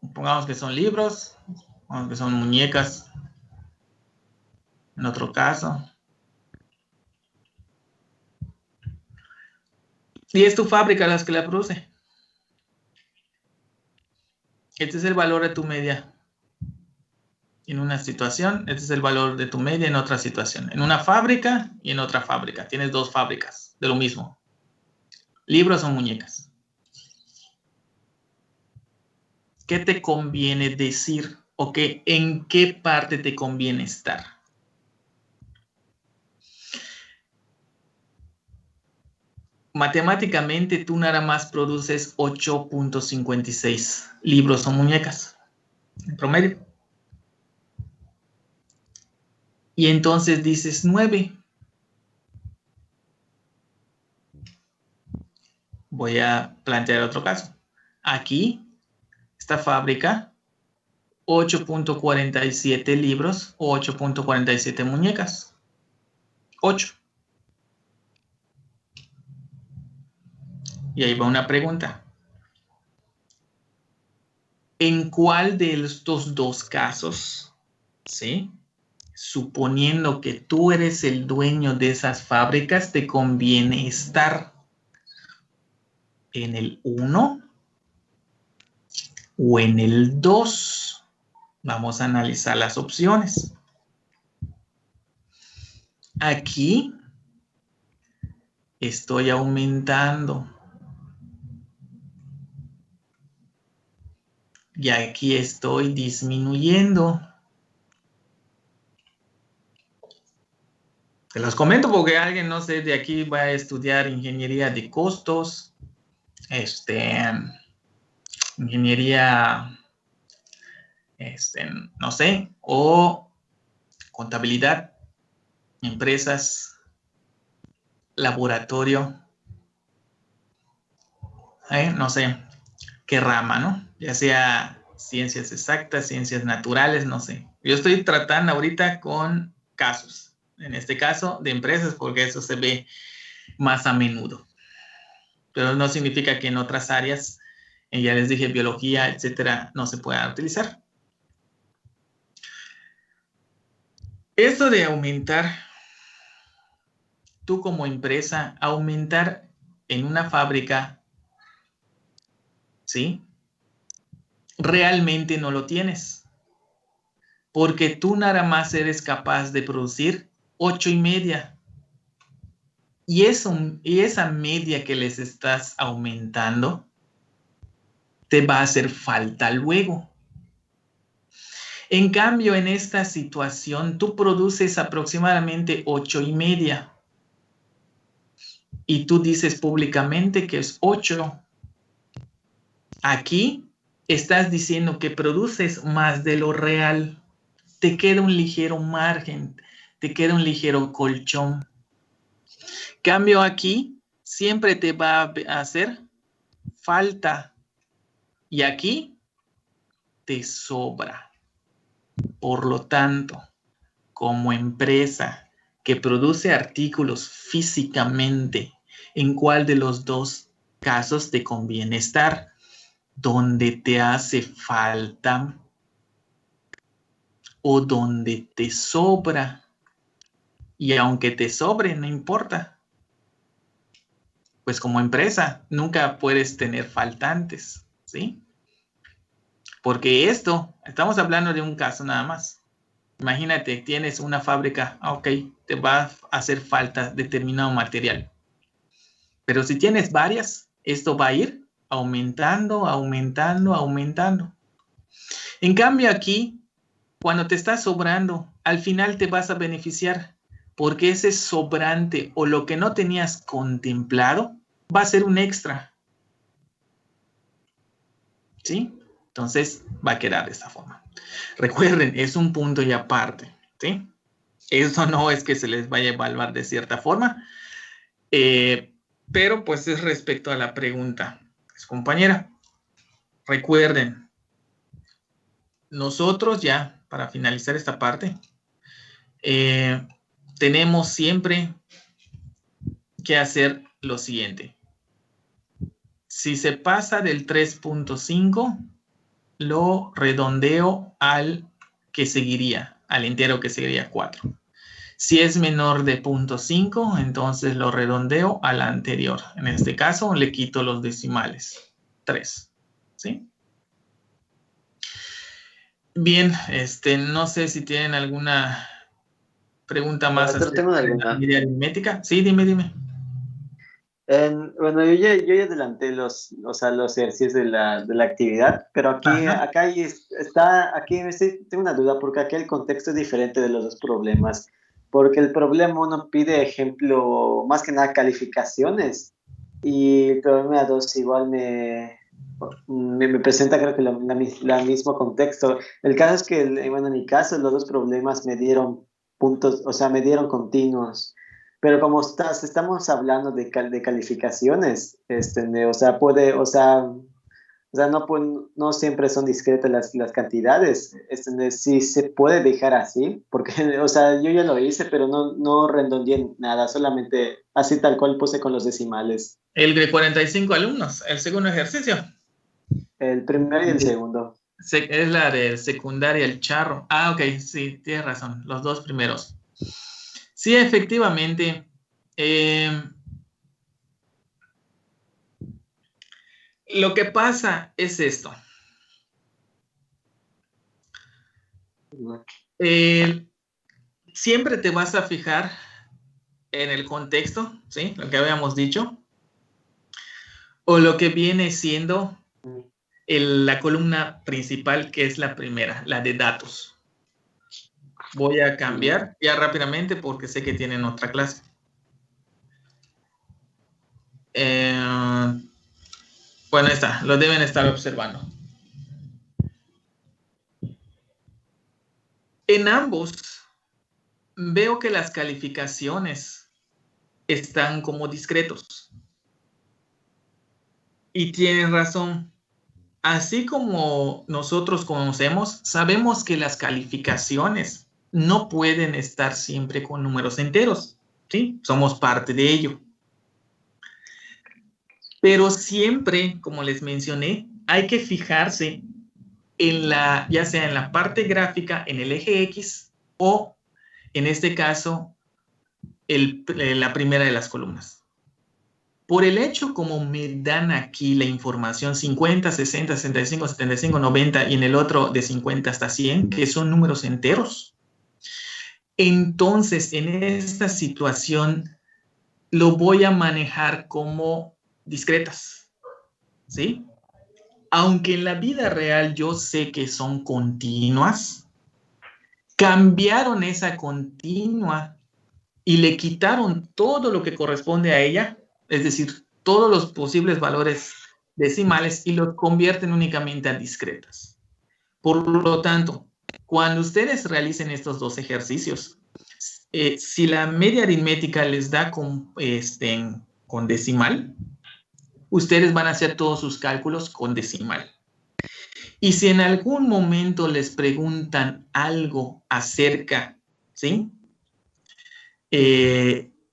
Supongamos que son libros, supongamos que son muñecas, en otro caso. Y es tu fábrica las que la produce. Este es el valor de tu media en una situación, este es el valor de tu media en otra situación. En una fábrica y en otra fábrica. Tienes dos fábricas de lo mismo. Libros o muñecas. ¿Qué te conviene decir o en qué parte te conviene estar? Matemáticamente tú nada más produces 8.56 libros o muñecas en promedio. Y entonces dices 9. voy a plantear otro caso. Aquí, esta fábrica, 8.47 libros o 8.47 muñecas. 8. Y ahí va una pregunta. ¿En cuál de estos dos casos, sí, suponiendo que tú eres el dueño de esas fábricas, te conviene estar? ¿En el 1 o en el 2? Vamos a analizar las opciones. Aquí estoy aumentando. Y aquí estoy disminuyendo. Te los comento porque alguien, no sé, de aquí va a estudiar ingeniería de costos, ingeniería, no sé, o contabilidad, empresas, laboratorio, no sé qué rama, ¿no? Ya sea ciencias exactas, ciencias naturales, no sé. Yo estoy tratando ahorita con casos, en este caso de empresas, porque eso se ve más a menudo. Pero no significa que en otras áreas, ya les dije, biología, etcétera, no se pueda utilizar. Esto de aumentar, tú como empresa, aumentar en una fábrica, ¿sí? Realmente no lo tienes. Porque tú nada más eres capaz de producir 8.5. Y esa media que les estás aumentando te va a hacer falta luego. En cambio, en esta situación, tú produces aproximadamente 8.5. Y tú dices públicamente que es 8. Aquí estás diciendo que produces más de lo real. Te queda un ligero margen, te queda un ligero colchón. Cambio aquí, siempre te va a hacer falta. Y aquí te sobra. Por lo tanto, como empresa que produce artículos físicamente, ¿en cuál de los dos casos te conviene estar? ¿Donde te hace falta o donde te sobra? Y aunque te sobre, no importa. Pues como empresa nunca puedes tener faltantes, ¿sí? Porque estamos hablando de un caso nada más. Imagínate, tienes una fábrica, ok, te va a hacer falta determinado material. Pero si tienes varias, esto va a ir aumentando, aumentando, aumentando. En cambio aquí, cuando te está sobrando, al final te vas a beneficiar porque ese sobrante o lo que no tenías contemplado va a ser un extra. ¿Sí? Entonces va a quedar de esta forma. Recuerden, es un punto y aparte. ¿Sí? Eso no es que se les vaya a evaluar de cierta forma, pero pues es respecto a la pregunta. Pues, compañera, recuerden, nosotros ya, para finalizar esta parte, tenemos siempre que hacer lo siguiente. Si se pasa del 3.5, lo redondeo al que seguiría, al entero que seguiría 4. Si es menor de 0.5, entonces lo redondeo al anterior. En este caso, le quito los decimales. 3. ¿Sí? Bien, no sé si tienen alguna pregunta más acerca de la media aritmética. Sí, dime. Bueno, yo ya adelanté los ejercicios de la actividad, pero aquí tengo una duda porque aquí el contexto es diferente de los dos problemas, porque el problema uno pide ejemplo, más que nada calificaciones, y el problema 2 igual me presenta creo que la mismo contexto. El caso es que, bueno, en mi caso los dos problemas me dieron puntos, o sea, me dieron continuos. pero como estamos hablando de calificaciones, no siempre son discretas las cantidades. Sí se puede dejar así, porque, o sea, yo ya lo hice, pero no redondeé nada, solamente así tal cual puse con los decimales. El de 45 alumnos, el segundo ejercicio. El primero y el segundo. Es la de secundaria, el charro. Ah, ok, sí, tienes razón, los dos primeros. Sí, efectivamente. Lo que pasa es esto. Siempre te vas a fijar en el contexto, ¿sí? Lo que habíamos dicho. O lo que viene siendo la columna principal, que es la primera, la de datos. Voy a cambiar ya rápidamente porque sé que tienen otra clase. Bueno, ahí está, lo deben estar observando. En ambos veo que las calificaciones están como discretos. Y tienen razón. Así como nosotros conocemos, sabemos que las calificaciones no pueden estar siempre con números enteros, ¿sí? Somos parte de ello. Pero siempre, como les mencioné, hay que fijarse en ya sea en la parte gráfica, en el eje X, o en este caso, la primera de las columnas. Por el hecho como me dan aquí la información 50, 60, 65, 75, 90 y en el otro de 50 hasta 100, que son números enteros. Entonces, en esta situación, lo voy a manejar como discretas, ¿sí? Aunque en la vida real yo sé que son continuas, cambiaron esa continua y le quitaron todo lo que corresponde a ella, es decir, todos los posibles valores decimales y los convierten únicamente a discretas. Por lo tanto, cuando ustedes realicen estos dos ejercicios, si la media aritmética les da con decimal, ustedes van a hacer todos sus cálculos con decimal. Y si en algún momento les preguntan algo acerca, ¿sí?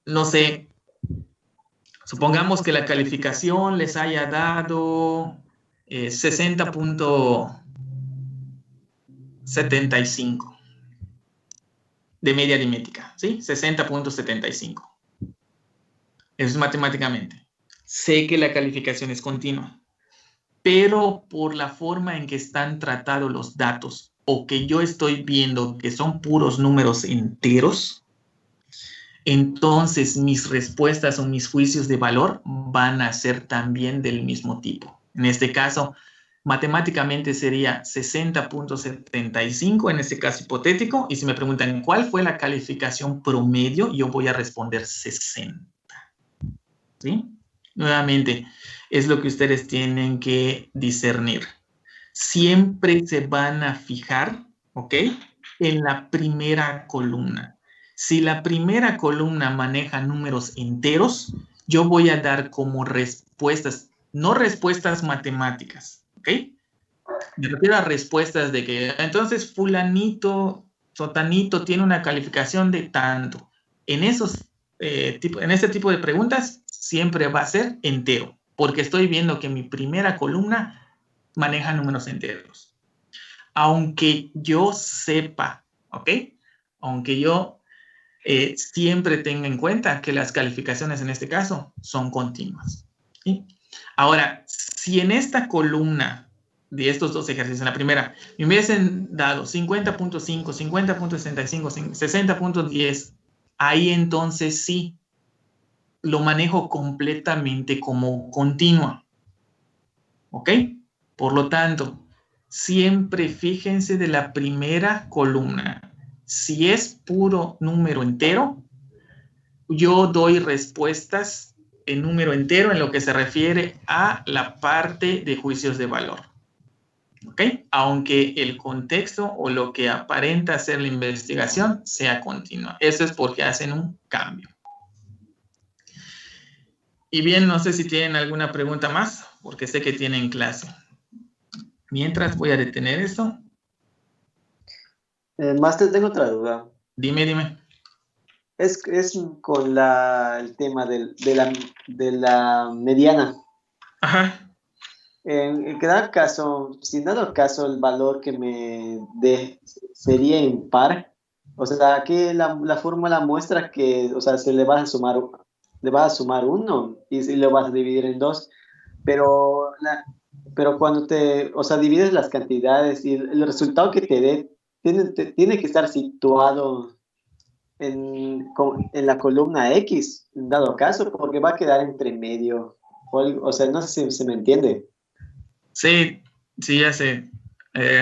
No sé, supongamos que la calificación les haya dado 60.75 de media aritmética, ¿sí? 60.75. Eso es matemáticamente. Sé que la calificación es continua, pero por la forma en que están tratados los datos o que yo estoy viendo que son puros números enteros, entonces mis respuestas o mis juicios de valor van a ser también del mismo tipo. En este caso, matemáticamente sería 60.75 en este caso hipotético, y si me preguntan cuál fue la calificación promedio, yo voy a responder 60. ¿Sí? Nuevamente, es lo que ustedes tienen que discernir. Siempre se van a fijar, ¿ok? En la primera columna. Si la primera columna maneja números enteros, yo voy a dar como respuestas, no respuestas matemáticas, ¿ok? Me refiero a respuestas de que entonces fulanito, sotanito tiene una calificación de tanto. En este tipo de preguntas siempre va a ser entero, porque estoy viendo que mi primera columna maneja números enteros. Aunque yo sepa, ¿ok? Aunque yo siempre tenga en cuenta que las calificaciones en este caso son continuas. ¿Sí? Ahora, si en esta columna de estos dos ejercicios, en la primera, me hubiesen dado 50.5, 50.65, 60.10, ahí entonces sí lo manejo completamente como continua. ¿Ok? Por lo tanto, siempre fíjense de la primera columna. Si es puro número entero, yo doy respuestas en número entero en lo que se refiere a la parte de juicios de valor. ¿Ok? Aunque el contexto o lo que aparenta ser la investigación sea continua. Eso es porque hacen un cambio. Y bien, no sé si tienen alguna pregunta más, porque sé que tienen clase. Mientras voy a detener esto. Máster, tengo otra duda. Dime. Es con el tema de la mediana. Ajá. En cada caso, si en dado caso el valor que me dé sería impar, o sea, aquí la fórmula muestra que, o sea, le vas a sumar uno y si lo vas a dividir en dos, pero, pero cuando o sea, divides las cantidades y el resultado que te dé tiene que estar situado en la columna X, en dado caso, porque va a quedar entre medio, o sea, no sé si se me entiende. Sí, ya sé.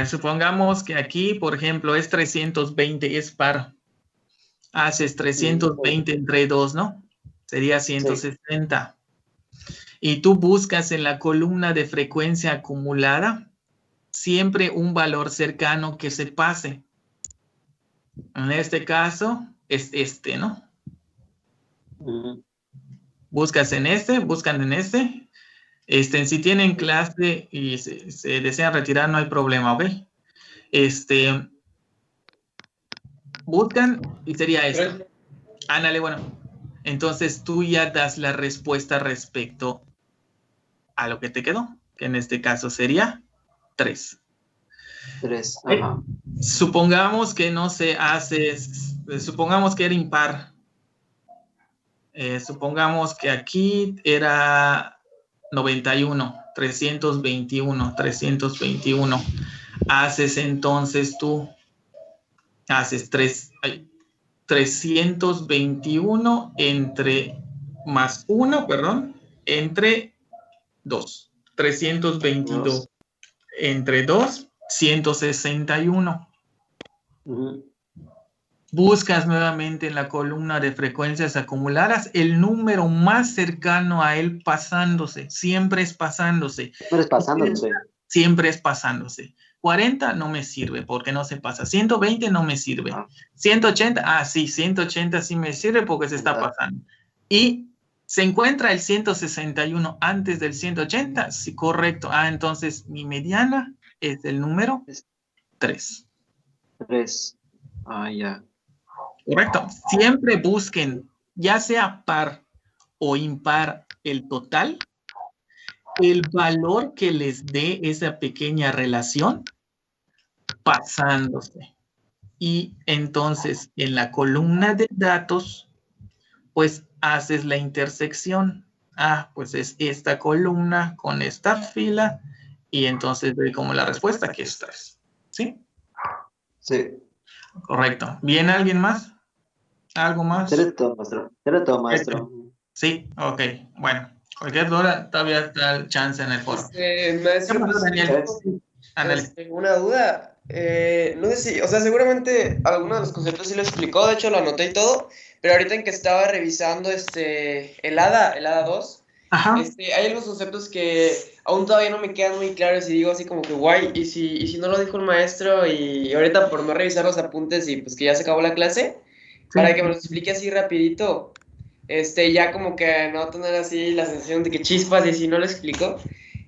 Supongamos que aquí, por ejemplo, es 320, es par. Haces 320 entre 2, ¿no? Sería 160. Y tú buscas en la columna de frecuencia acumulada siempre un valor cercano que se pase. En este caso es este, ¿no? Buscan en este. Si tienen clase y se desean retirar, no hay problema, ¿ok? Buscan y sería esto. Ándale, bueno. Entonces tú ya das la respuesta respecto a lo que te quedó, que en este caso sería 3. 3, ajá. Supongamos que no se hace, supongamos que era impar. Supongamos que aquí era 91, 321. Haces entonces tú, haces 321 entre más 1, perdón, entre 2. 322 entre 2, 161. Buscas nuevamente en la columna de frecuencias acumuladas el número más cercano a él pasándose. Siempre es pasándose. Siempre es pasándose. 40 no me sirve porque no se pasa. 120 no me sirve. 180, sí, 180 sí me sirve porque se está pasando. Y se encuentra el 161 antes del 180, sí, correcto. Entonces mi mediana es el número 3. 3. Ya. Correcto. Siempre busquen, ya sea par o impar el total, el valor que les dé esa pequeña relación pasándose. Y entonces en la columna de datos, pues haces la intersección. Pues es esta columna con esta fila y entonces doy como la respuesta que es 3. ¿Sí? Sí. Correcto. ¿Viene alguien más? ¿Algo más? Seré todo, maestro. Sí, ok. Bueno, cualquier duda todavía está el chance en el foro. Maestro, pues, Daniel? una duda. No sé si, o sea, seguramente alguno de los conceptos sí lo explicó, de hecho lo anoté y todo, pero ahorita en que estaba revisando el ADA 2, hay algunos conceptos que aún todavía no me quedan muy claros y digo así como que guay, y si no lo dijo el maestro y ahorita por no revisar los apuntes y pues que ya se acabó la clase, para que me los explique así rapidito, ya como que no tener así la sensación de que chispas y si no lo explico,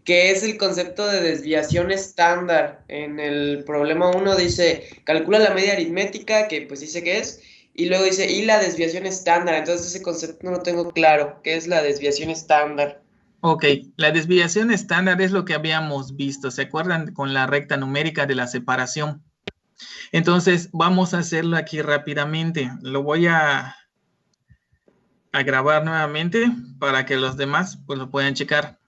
que es el concepto de desviación estándar. En el problema 1 dice, calcula la media aritmética, que pues dice que es, y luego dice, y la desviación estándar. Entonces ese concepto no lo tengo claro. ¿Qué es la desviación estándar? Ok, la desviación estándar es lo que habíamos visto, ¿se acuerdan? Con la recta numérica de la separación. Entonces, vamos a hacerlo aquí rápidamente. Lo voy a grabar nuevamente para que los demás pues lo puedan checar.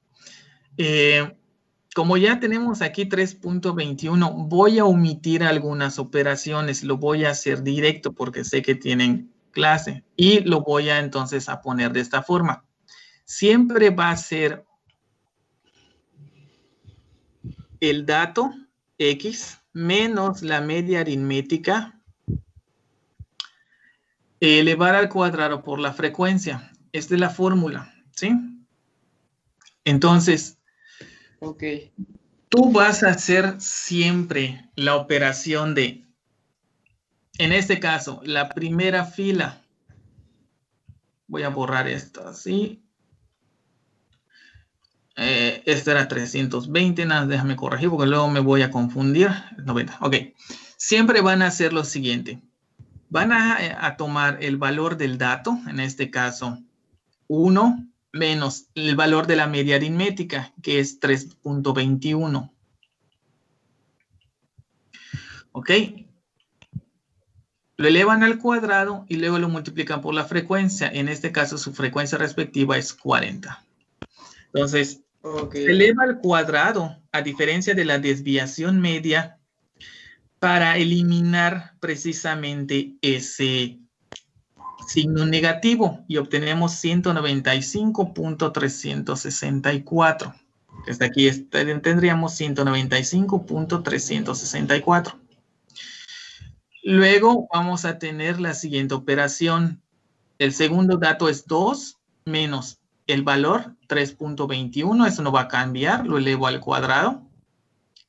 Como ya tenemos aquí 3.21, voy a omitir algunas operaciones, lo voy a hacer directo porque sé que tienen clase y lo voy a entonces a poner de esta forma. Siempre va a ser el dato X menos la media aritmética elevar al cuadrado por la frecuencia. Esta es la fórmula, ¿sí? Entonces, tú vas a hacer siempre la operación de, en este caso, la primera fila. Voy a borrar esto así. Esto era 320, nada, déjame corregir porque luego me voy a confundir. 90, ok. Siempre van a hacer lo siguiente. Van a tomar el valor del dato, en este caso 1 menos el valor de la media aritmética, que es 3.21. ¿Ok? Lo elevan al cuadrado y luego lo multiplican por la frecuencia. En este caso, su frecuencia respectiva es 40. Entonces, se eleva al cuadrado, a diferencia de la desviación media, para eliminar precisamente ese signo negativo y obtenemos 195.364. Desde aquí tendríamos 195.364. Luego vamos a tener la siguiente operación. El segundo dato es 2 menos el valor 3.21. Eso no va a cambiar. Lo elevo al cuadrado.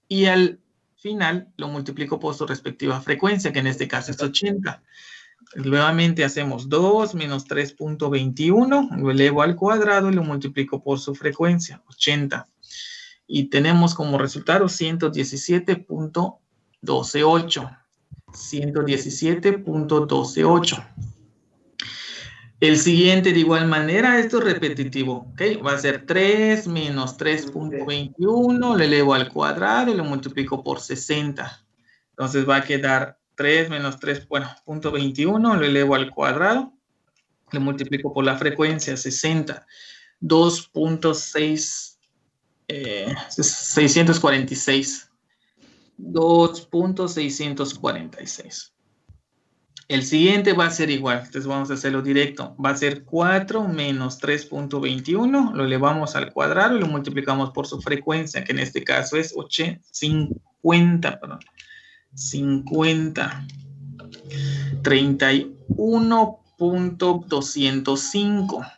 Y al final lo multiplico por su respectiva frecuencia, que en este caso es 80. Nuevamente hacemos 2 menos 3.21. Lo elevo al cuadrado y lo multiplico por su frecuencia, 80. Y tenemos como resultado 117.128. 117.128. El siguiente, de igual manera, esto es repetitivo, ¿ok? Va a ser 3 menos 3.21, lo elevo al cuadrado y lo multiplico por 60. Entonces va a quedar 3 menos 3, bueno, punto 21, lo elevo al cuadrado, lo multiplico por la frecuencia, 60. 2.646. 2.646. El siguiente va a ser igual, entonces vamos a hacerlo directo. Va a ser 4 menos 3.21, lo elevamos al cuadrado y lo multiplicamos por su frecuencia, que en este caso es 50, perdón. 50. 31.205.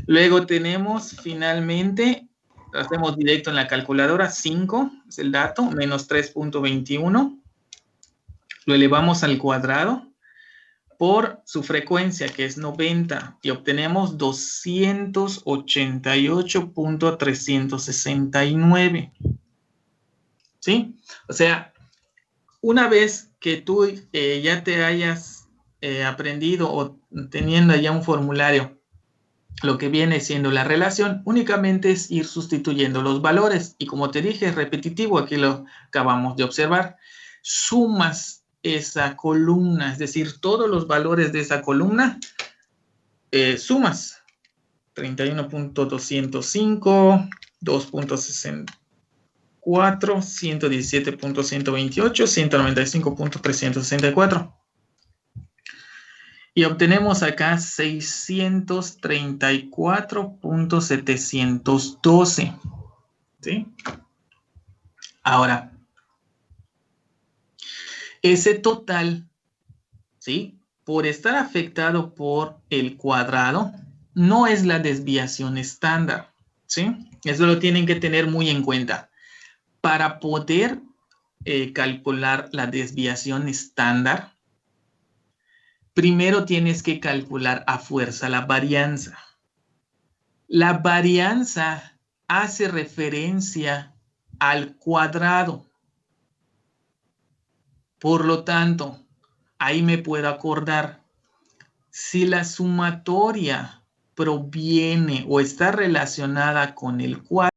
Luego tenemos finalmente, lo hacemos directo en la calculadora, 5 es el dato, menos 3.21. Lo elevamos al cuadrado por su frecuencia, que es 90, y obtenemos 288.369. ¿Sí? O sea, una vez que tú ya te hayas aprendido o teniendo ya un formulario, lo que viene siendo la relación, únicamente es ir sustituyendo los valores. Y como te dije, es repetitivo, aquí lo acabamos de observar. Sumas esa columna, es decir, todos los valores de esa columna, sumas. 31.205, 2.64, 117.128, 195.364. Y obtenemos acá 634.712. ¿Sí? Ahora, ese total, ¿sí? Por estar afectado por el cuadrado, no es la desviación estándar. ¿Sí? Eso lo tienen que tener muy en cuenta. Para poder calcular la desviación estándar, primero tienes que calcular a fuerza la varianza. La varianza hace referencia al cuadrado. Por lo tanto, ahí me puedo acordar, si la sumatoria proviene o está relacionada con el cuadrado,